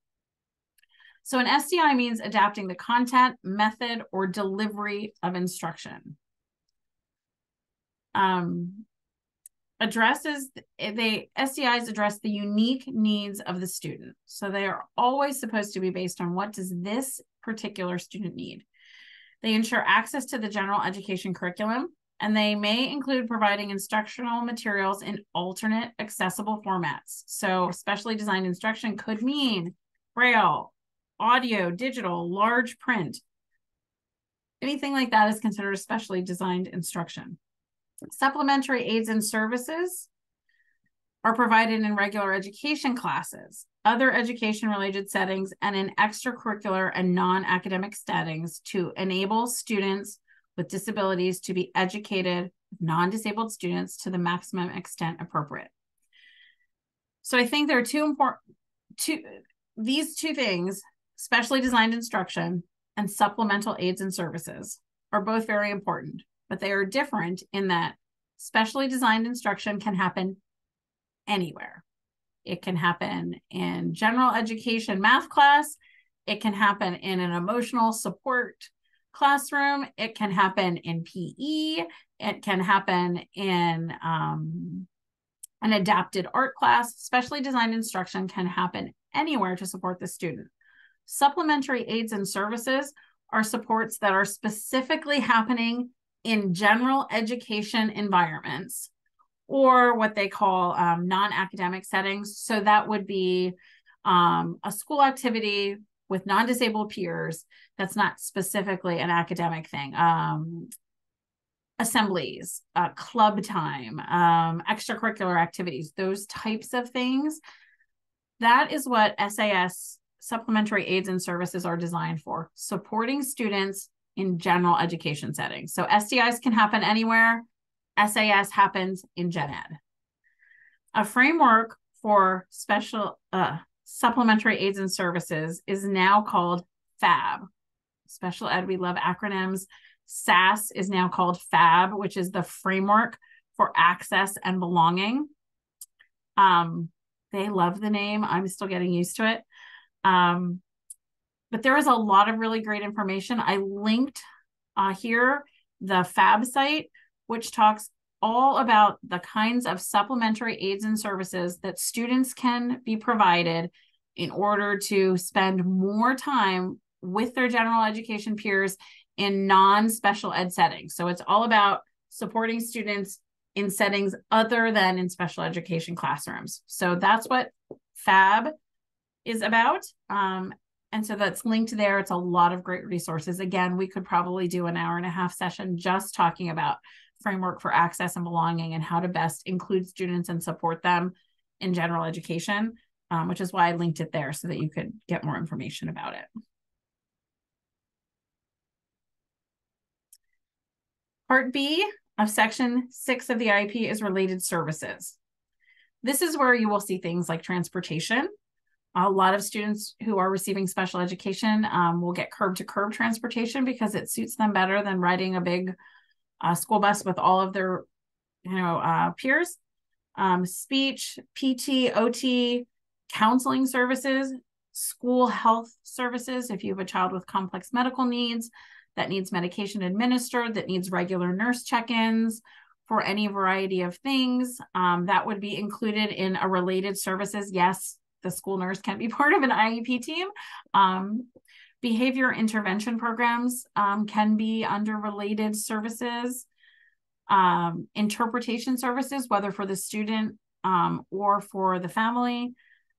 So an SDI means adapting the content, method, or delivery of instruction. SDIs address the unique needs of the student. So they are always supposed to be based on what does this particular student need. They ensure access to the general education curriculum, and they may include providing instructional materials in alternate accessible formats. So specially designed instruction could mean Braille, audio, digital, large print. Anything like that is considered specially designed instruction. Supplementary aids and services are provided in regular education classes, other education-related settings, and in extracurricular and non-academic settings to enable students with disabilities to be educated with non-disabled students to the maximum extent appropriate. So I think there are these two things, specially designed instruction and supplemental aids and services, are both very important, but they are different in that specially designed instruction can happen anywhere. It can happen in general education math class. It can happen in an emotional support classroom. It can happen in PE. It can happen in an adapted art class. Specially designed instruction can happen anywhere to support the student. Supplementary aids and services are supports that are specifically happening in general education environments, or what they call non-academic settings. So that would be a school activity with non-disabled peers that's not specifically an academic thing. Assemblies, club time, extracurricular activities, those types of things. That is what SAS, supplementary aids and services, are designed for, supporting students in general education settings. So SDIs can happen anywhere. SAS happens in gen ed. A framework for special supplementary aids and services is now called FAB. Special ed, we love acronyms. SAS is now called FAB, which is the Framework for Access and Belonging. They love the name. I'm still getting used to it. But there is a lot of really great information. I linked here the FAB site, which talks all about the kinds of supplementary aids and services that students can be provided in order to spend more time with their general education peers in non-special ed settings. So it's all about supporting students in settings other than in special education classrooms. So that's what FAB is about. And so that's linked there. It's a lot of great resources. Again, we could probably do an 1.5-hour session just talking about framework for access and belonging and how to best include students and support them in general education, which is why I linked it there so that you could get more information about it. Part B of Section 6 of the IEP is related services. This is where you will see things like transportation. A lot of students who are receiving special education will get curb-to-curb transportation because it suits them better than riding a big school bus with all of their peers. Speech, PT, OT, counseling services, school health services if you have a child with complex medical needs, that needs medication administered, that needs regular nurse check-ins for any variety of things. That would be included in a related services. Yes, the school nurse can be part of an IEP team. Behavior intervention programs can be under related services. Interpretation services, whether for the student or for the family,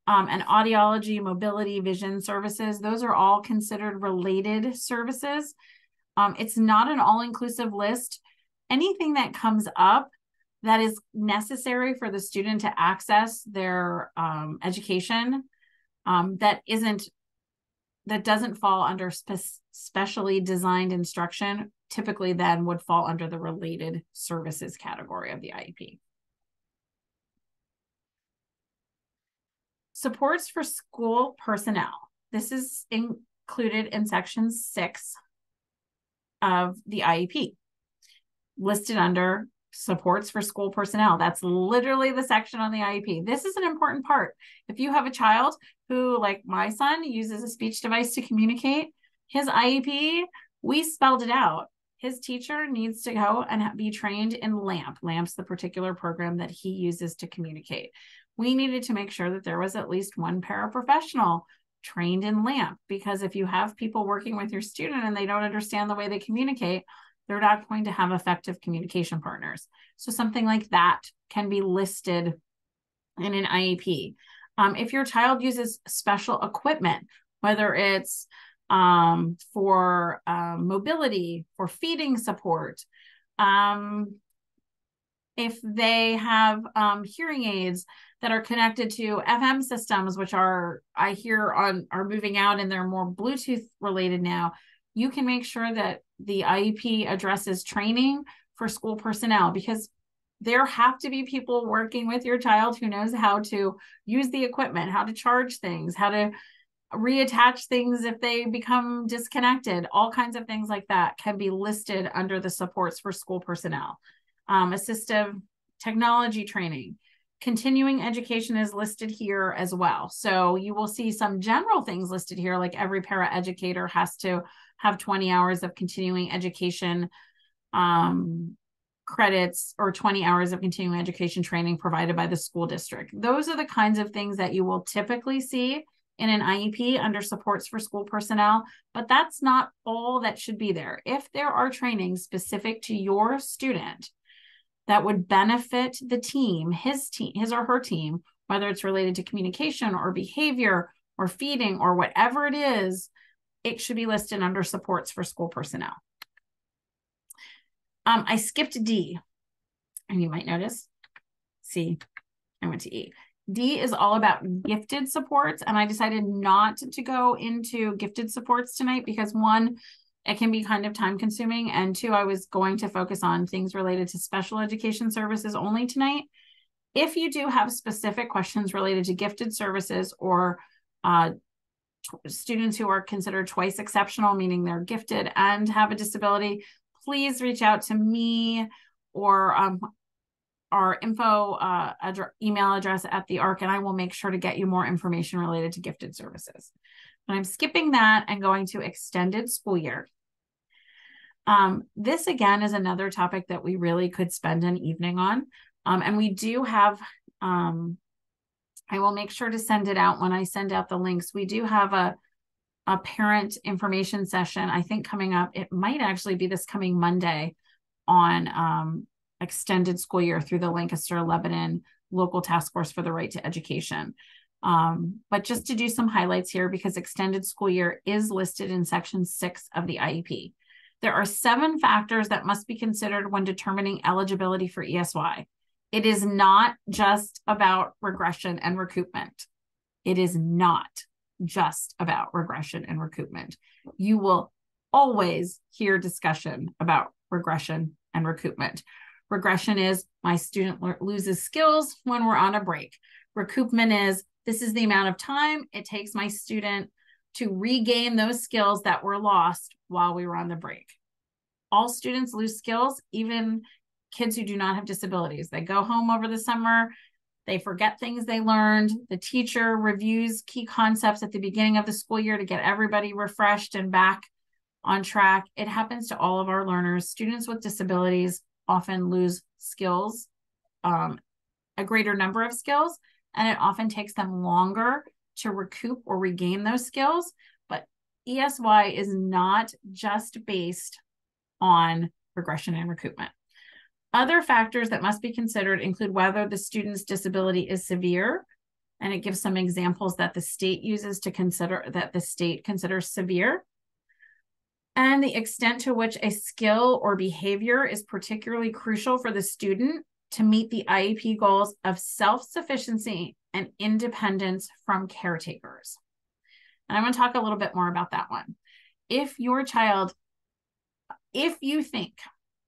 and audiology, mobility, vision services. Those are all considered related services. It's not an all-inclusive list. Anything that comes up that is necessary for the student to access their education that doesn't fall under specially designed instruction, typically then would fall under the related services category of the IEP. Supports for school personnel. This is included in section 6 of the IEP, listed under supports for school personnel. That's literally the section on the IEP. This is an important part. If you have a child who, like my son, uses a speech device to communicate, his IEP, we spelled it out. His teacher needs to go and be trained in LAMP. LAMP's the particular program that he uses to communicate. We needed to make sure that there was at least one paraprofessional trained in LAMP, because if you have people working with your student and they don't understand the way they communicate, they're not going to have effective communication partners. So something like that can be listed in an IEP. If your child uses special equipment, whether it's for mobility, for feeding support, if they have hearing aids that are connected to FM systems, which are moving out and they're more Bluetooth related now, you can make sure that the IEP addresses training for school personnel, because there have to be people working with your child who knows how to use the equipment, how to charge things, how to reattach things if they become disconnected. All kinds of things like that can be listed under the supports for school personnel. Assistive technology training. Continuing education is listed here as well. So you will see some general things listed here, like every paraeducator has to have 20 hours of continuing education credits, or 20 hours of continuing education training provided by the school district. Those are the kinds of things that you will typically see in an IEP under supports for school personnel, but that's not all that should be there. If there are trainings specific to your student that would benefit the team, his or her team, whether it's related to communication or behavior or feeding or whatever it is, it should be listed under supports for school personnel. I skipped D, and you might notice, C, I went to E. D is all about gifted supports, and I decided not to go into gifted supports tonight because, one, it can be kind of time consuming, and two, I was going to focus on things related to special education services only tonight. If you do have specific questions related to gifted services or students who are considered twice exceptional, meaning they're gifted and have a disability, please reach out to me or our info email address at the ARC, and I will make sure to get you more information related to gifted services. But I'm skipping that and going to extended school year. This again is another topic that we really could spend an evening on. And we do have, I will make sure to send it out when I send out the links. We do have a parent information session, I think, coming up. It might actually be this coming Monday on extended school year through the Lancaster-Lebanon Local Task Force for the Right to Education. But just to do some highlights here, because extended school year is listed in section 6 of the IEP. There are 7 factors that must be considered when determining eligibility for ESY. It is not just about regression and recoupment. It is not just about regression and recoupment. You will always hear discussion about regression and recoupment. Regression is my student loses skills when we're on a break. Recoupment is this is the amount of time it takes my student to regain those skills that were lost while we were on the break. All students lose skills, even kids who do not have disabilities. They go home over the summer, they forget things they learned. The teacher reviews key concepts at the beginning of the school year to get everybody refreshed and back on track. It happens to all of our learners. Students with disabilities often lose skills, a greater number of skills, and it often takes them longer to recoup or regain those skills. But ESY is not just based on regression and recoupment. Other factors that must be considered include whether the student's disability is severe, and it gives some examples that the state uses to consider that the state considers severe, and the extent to which a skill or behavior is particularly crucial for the student to meet the IEP goals of self-sufficiency and independence from caretakers. And I'm going to talk a little bit more about that one. If you think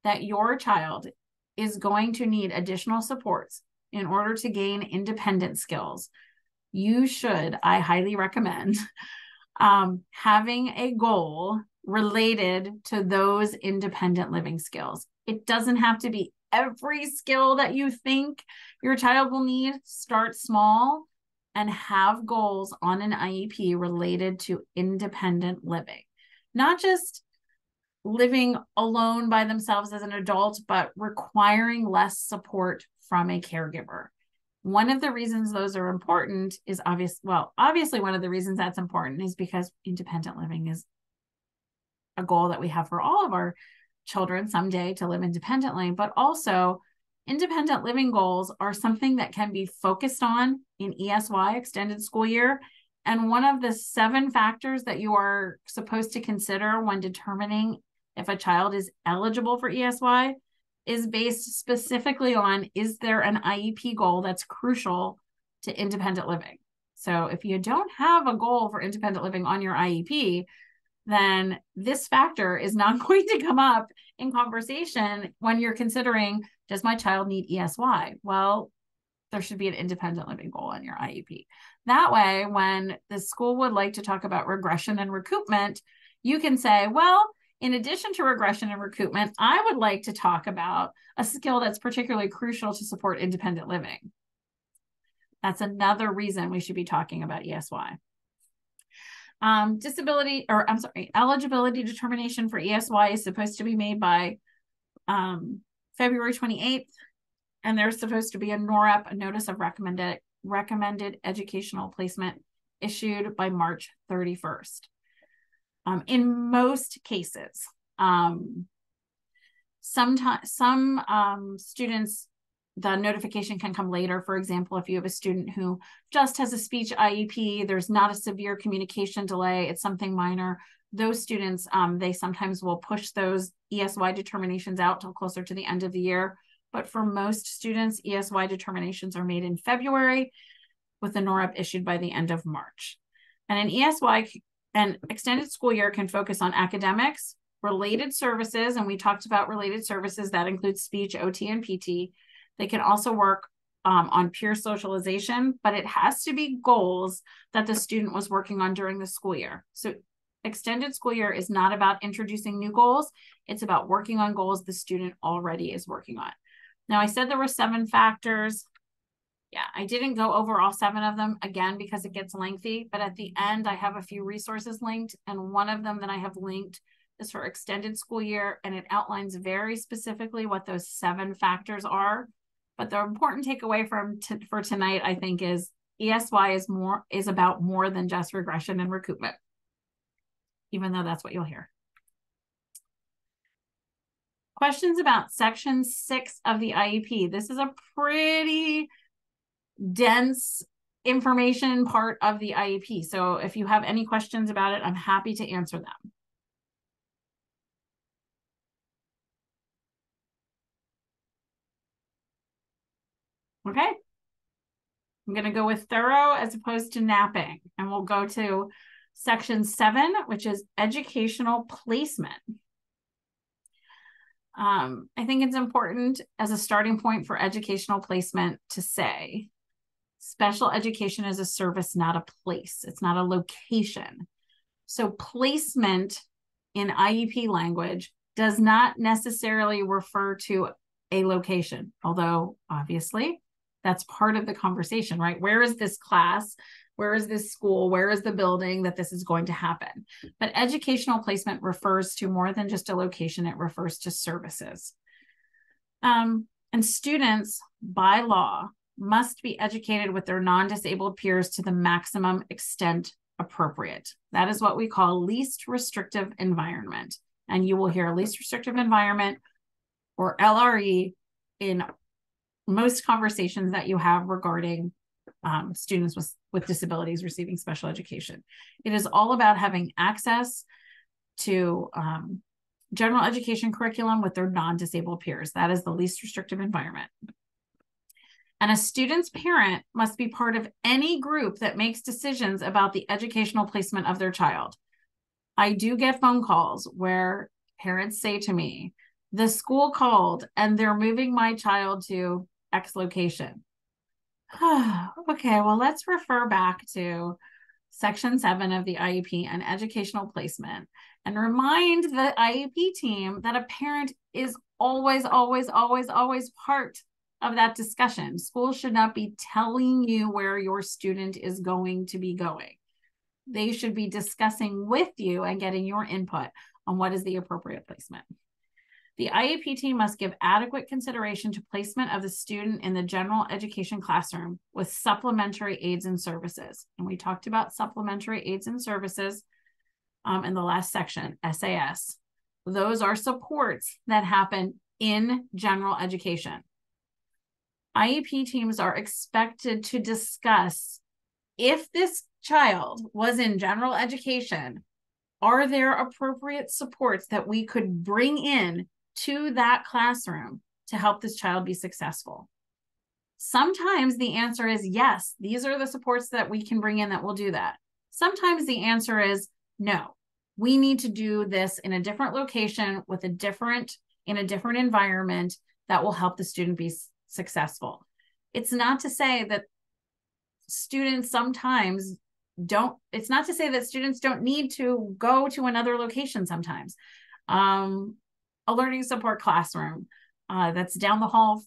that your child is going to need additional supports in order to gain independent skills, you should, I highly recommend, having a goal related to those independent living skills. It doesn't have to be every skill that you think your child will need. Start small and have goals on an IEP related to independent living. Not just living alone by themselves as an adult, but requiring less support from a caregiver. One of the reasons those are important is obviously one of the reasons that's important is because independent living is a goal that we have for all of our children someday to live independently, but also independent living goals are something that can be focused on in ESY, extended school year. And one of the 7 factors that you are supposed to consider when determining if a child is eligible for ESY is based specifically on, is there an IEP goal that's crucial to independent living? So if you don't have a goal for independent living on your IEP, then this factor is not going to come up in conversation when you're considering, does my child need ESY? Well, there should be an independent living goal on your IEP. That way, when the school would like to talk about regression and recoupment, you can say, well, in addition to regression and recoupment, I would like to talk about a skill that's particularly crucial to support independent living. That's another reason we should be talking about ESY. Eligibility determination for ESY is supposed to be made by February 28th, and there's supposed to be a NOREP, a Notice of Recommended Educational Placement, issued by March 31st. In most cases, some students, the notification can come later. For example, if you have a student who just has a speech IEP, there's not a severe communication delay, it's something minor, those students, they sometimes will push those ESY determinations out till closer to the end of the year. But for most students, ESY determinations are made in February with the NOREP issued by the end of March. And an ESY and extended school year can focus on academics, related services, and we talked about related services that include speech, OT, and PT. They can also work on peer socialization, but it has to be goals that the student was working on during the school year. So extended school year is not about introducing new goals. It's about working on goals the student already is working on. Now, I said there were 7 factors. Yeah, I didn't go over all 7 of them, again, because it gets lengthy, but at the end, I have a few resources linked, and one of them that I have linked is for extended school year, and it outlines very specifically what those 7 factors are. But the important takeaway for tonight, I think, is ESY is about more than just regression and recoupment, even though that's what you'll hear. Questions about section 6 of the IEP. This is a pretty dense information part of the IEP. So if you have any questions about it, I'm happy to answer them. Okay. I'm going to go with thorough as opposed to napping, and we'll go to section 7, which is educational placement. I think it's important as a starting point for educational placement to say, special education is a service, not a place. It's not a location. So placement in IEP language does not necessarily refer to a location, although obviously that's part of the conversation, right? Where is this class Where is this school? Where is the building that this is going to happen? But educational placement refers to more than just a location. It refers to services. And students, by law, must be educated with their non-disabled peers to the maximum extent appropriate. That is what we call least restrictive environment. And you will hear least restrictive environment or LRE in most conversations that you have regarding students with disabilities receiving special education. It is all about having access to general education curriculum with their non-disabled peers. That is the least restrictive environment. And a student's parent must be part of any group that makes decisions about the educational placement of their child. I do get phone calls where parents say to me, the school called and they're moving my child to X location. Okay, well, let's refer back to Section 7 of the IEP and educational placement and remind the IEP team that a parent is always, always, always, always part of that discussion. Schools should not be telling you where your student is going to be going. They should be discussing with you and getting your input on what is the appropriate placement. The IEP team must give adequate consideration to placement of the student in the general education classroom with supplementary aids and services. And we talked about supplementary aids and services in the last section, SAS. Those are supports that happen in general education. IEP teams are expected to discuss if this child was in general education, are there appropriate supports that we could bring in to that classroom to help this child be successful? Sometimes the answer is yes, these are the supports that we can bring in that will do that. Sometimes the answer is no, we need to do this in a different location with in a different environment that will help the student be successful. It's not to say that students sometimes don't, it's not to say that students don't need to go to another location sometimes. A learning support classroom that's down the hall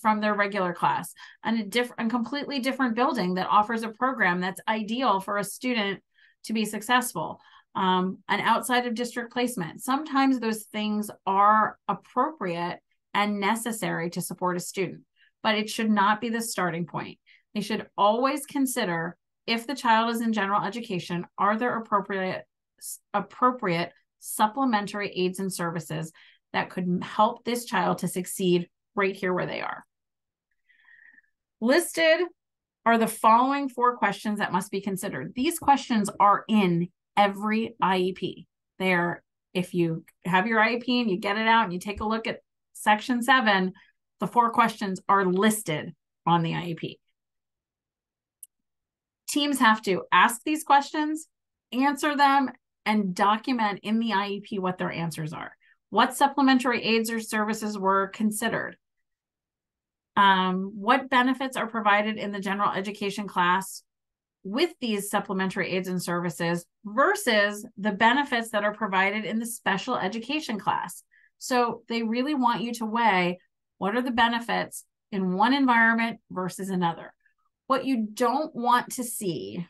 from their regular class, and a completely different building that offers a program that's ideal for a student to be successful, and outside of district placement. Sometimes those things are appropriate and necessary to support a student, but it should not be the starting point. They should always consider, if the child is in general education, are there appropriate supplementary aids and services that could help this child to succeed right here where they are. Listed are the following 4 questions that must be considered. These questions are in every IEP. If you have your IEP and you get it out and you take a look at Section 7, the 4 questions are listed on the IEP. Teams have to ask these questions, answer them, and document in the IEP what their answers are. What supplementary aids or services were considered? What benefits are provided in the general education class with these supplementary aids and services versus the benefits that are provided in the special education class? So they really want you to weigh what are the benefits in one environment versus another. What you don't want to see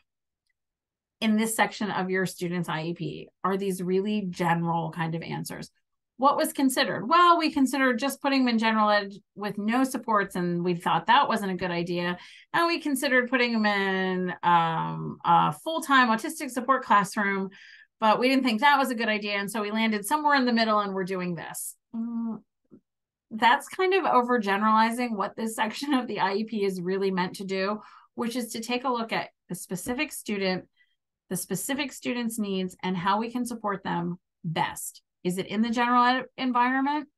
in this section of your student's IEP are these really general kind of answers. What was considered? Well, we considered just putting them in general ed with no supports, and we thought that wasn't a good idea. And we considered putting them in a full-time autistic support classroom, but we didn't think that was a good idea. And so we landed somewhere in the middle and we're doing this. That's kind of overgeneralizing what this section of the IEP is really meant to do, which is to take a look at the specific student, the specific student's needs, and how we can support them best. Is it in the general ed environment?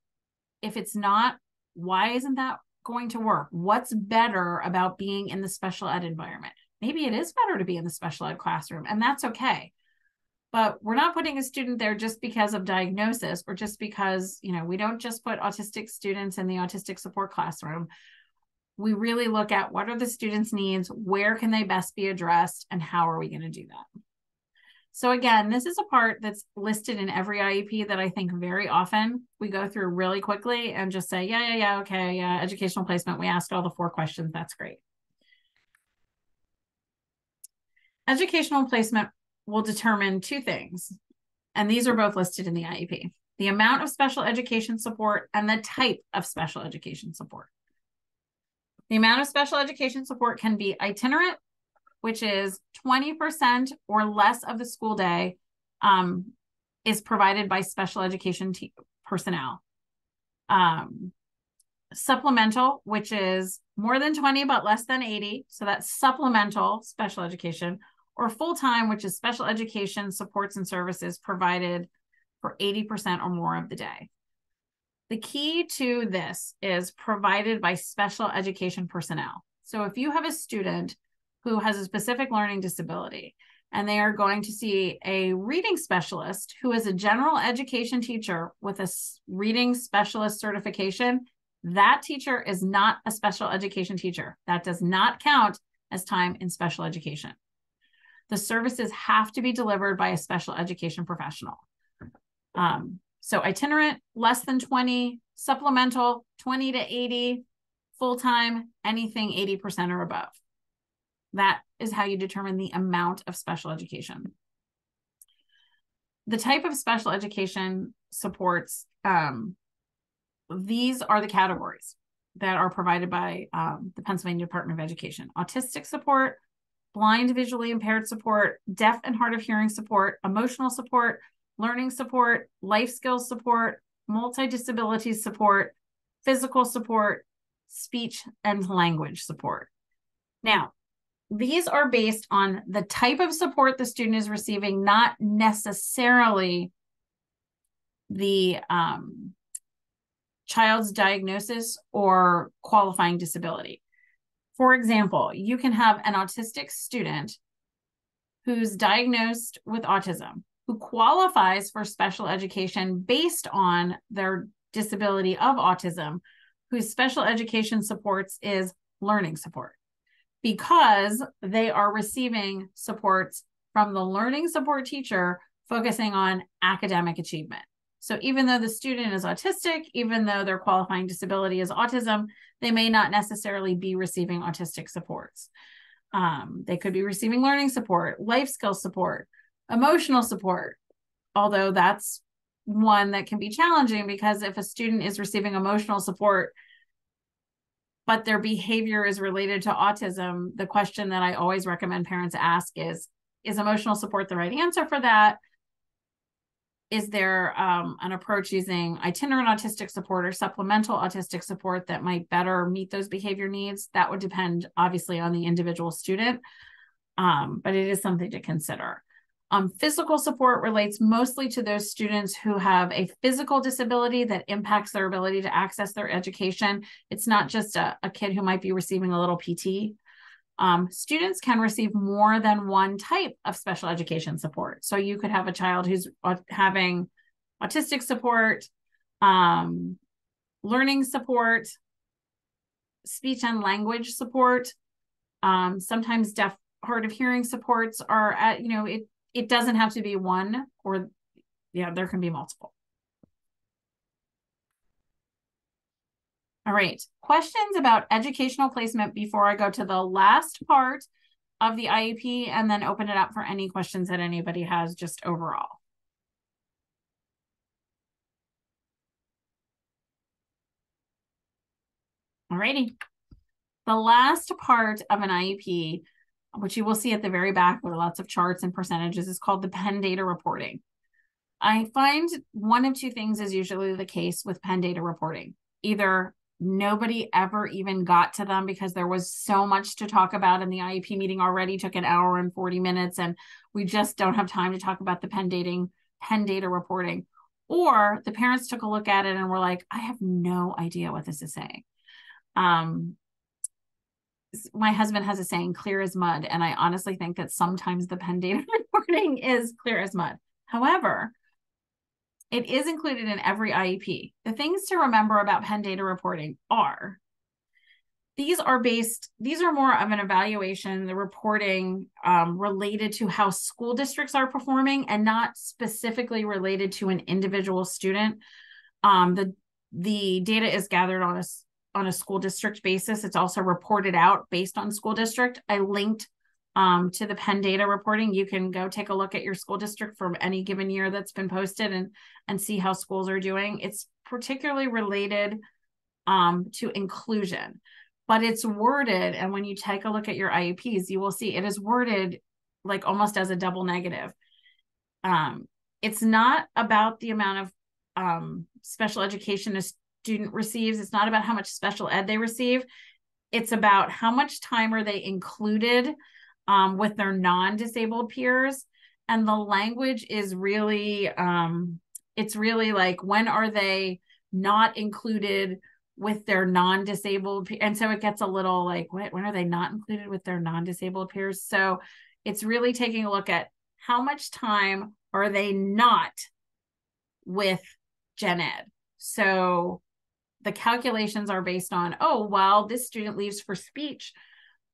If it's not, why isn't that going to work? What's better about being in the special ed environment? Maybe it is better to be in the special ed classroom, and that's okay. But we're not putting a student there just because of diagnosis or just because, we don't just put autistic students in the autistic support classroom. We really look at what are the students' needs, where can they best be addressed, and how are we going to do that? So again, this is a part that's listed in every IEP that I think very often we go through really quickly and just say, yeah, okay, yeah, educational placement. We asked all the 4 questions. That's great. Educational placement will determine two things, and these are both listed in the IEP: the amount of special education support and the type of special education support. The amount of special education support can be itinerant, which is 20% or less of the school day is provided by special education personnel. Supplemental, which is more than 20 but less than 80, so that's supplemental special education, or full-time, which is special education supports and services provided for 80% or more of the day. The key to this is provided by special education personnel. So if you have a student who has a specific learning disability and they are going to see a reading specialist who is a general education teacher with a reading specialist certification, that teacher is not a special education teacher. That does not count as time in special education. The services have to be delivered by a special education professional. So itinerant, less than 20, supplemental, 20 to 80, full-time, anything 80% or above. That is how you determine the amount of special education. The type of special education supports, these are the categories that are provided by the Pennsylvania Department of Education: autistic support, blind visually impaired support, deaf and hard of hearing support, emotional support, learning support, life skills support, multi-disability support, physical support, speech and language support. Now, these are based on the type of support the student is receiving, not necessarily the child's diagnosis or qualifying disability. For example, you can have an autistic student who's diagnosed with autism, who qualifies for special education based on their disability of autism, whose special education supports is learning support, because they are receiving supports from the learning support teacher focusing on academic achievement. So even though the student is autistic, even though their qualifying disability is autism, they may not necessarily be receiving autistic supports. They could be receiving learning support, life skills support, emotional support, although that's one that can be challenging, because if a student is receiving emotional support, but their behavior is related to autism, the question that I always recommend parents ask is emotional support the right answer for that? Is there an approach using itinerant autistic support or supplemental autistic support that might better meet those behavior needs? That would depend, obviously, on the individual student, but it is something to consider. Physical support relates mostly to those students who have a physical disability that impacts their ability to access their education. It's not just a kid who might be receiving a little PT. Students can receive more than one type of special education support. So you could have a child who's having autistic support, learning support, speech and language support. Sometimes deaf, hard of hearing supports are at, it doesn't have to be one, or there can be multiple. All right, questions about educational placement before I go to the last part of the IEP and then open it up for any questions that anybody has just overall. All righty. The last part of an IEP, which you will see at the very back with lots of charts and percentages, is called the Penn data reporting. I find one of two things is usually the case with Penn data reporting. Either nobody ever even got to them because there was so much to talk about, and the IEP meeting already took an hour and 40 minutes, and we just don't have time to talk about the Penn data reporting. Or the parents took a look at it and were like, I have no idea what this is saying. My husband has a saying, clear as mud. And I honestly think that sometimes the Penn data reporting is clear as mud. However, it is included in every IEP. The things to remember about Penn data reporting are, these are more of an evaluation, the reporting related to how school districts are performing and not specifically related to an individual student. The data is gathered on a school district basis. It's also reported out based on school district. I linked to the Penn data reporting. You can go take a look at your school district from any given year that's been posted and see how schools are doing. It's particularly related to inclusion, but it's worded, and when you take a look at your IEPs, you will see it is worded like almost as a double negative. It's not about the amount of special education a student receives. It's not about how much special ed they receive. It's about how much time are they included with their non-disabled peers. And the language is really, it's really like, when are they not included with their non-disabled? And so it gets a little like, when are they not included with their non-disabled peers? So it's really taking a look at how much time are they not with gen ed. So the calculations are based on, oh, well, this student leaves for speech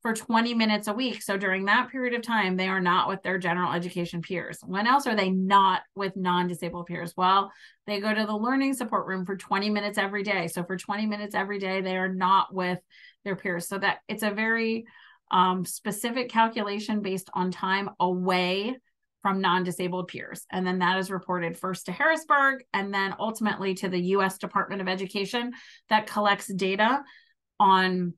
for 20 minutes a week. So during that period of time, they are not with their general education peers. When else are they not with non-disabled peers? Well, they go to the learning support room for 20 minutes every day. So for 20 minutes every day, they are not with their peers. So that it's a very specific calculation based on time away from non-disabled peers. And then that is reported first to Harrisburg and then ultimately to the U.S. Department of Education that collects data on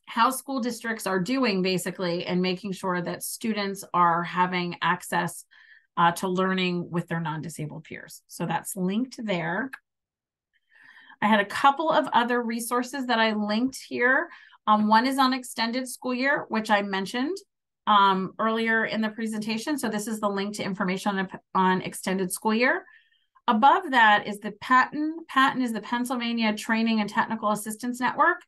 how school districts are doing basically and making sure that students are having access to learning with their non-disabled peers. So that's linked there. I had a couple of other resources that I linked here. One is on extended school year, which I mentioned earlier in the presentation. So this is the link to information on extended school year. Above that is the PATN. PATN is the Pennsylvania Training and Technical Assistance Network.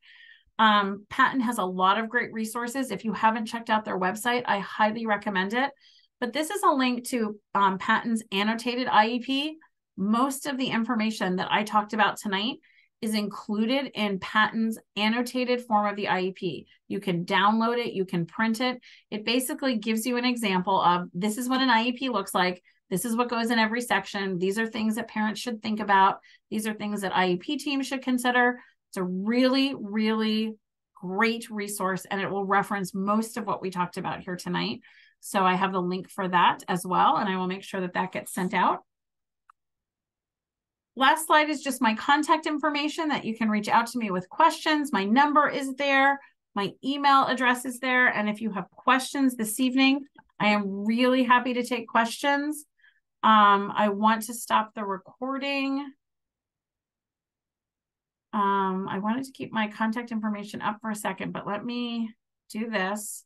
PATN has a lot of great resources. If you haven't checked out their website, I highly recommend it. But this is a link to PATN's annotated IEP. Most of the information that I talked about tonight is included in PATN's annotated form of the IEP. You can download it, you can print it. It basically gives you an example of, this is what an IEP looks like. This is what goes in every section. These are things that parents should think about. These are things that IEP teams should consider. It's a really, really great resource, and it will reference most of what we talked about here tonight. So I have the link for that as well, and I will make sure that that gets sent out. Last slide is just my contact information that you can reach out to me with questions. My number is there. My email address is there. And if you have questions this evening, I am really happy to take questions. I want to stop the recording. I wanted to keep my contact information up for a second, but let me do this.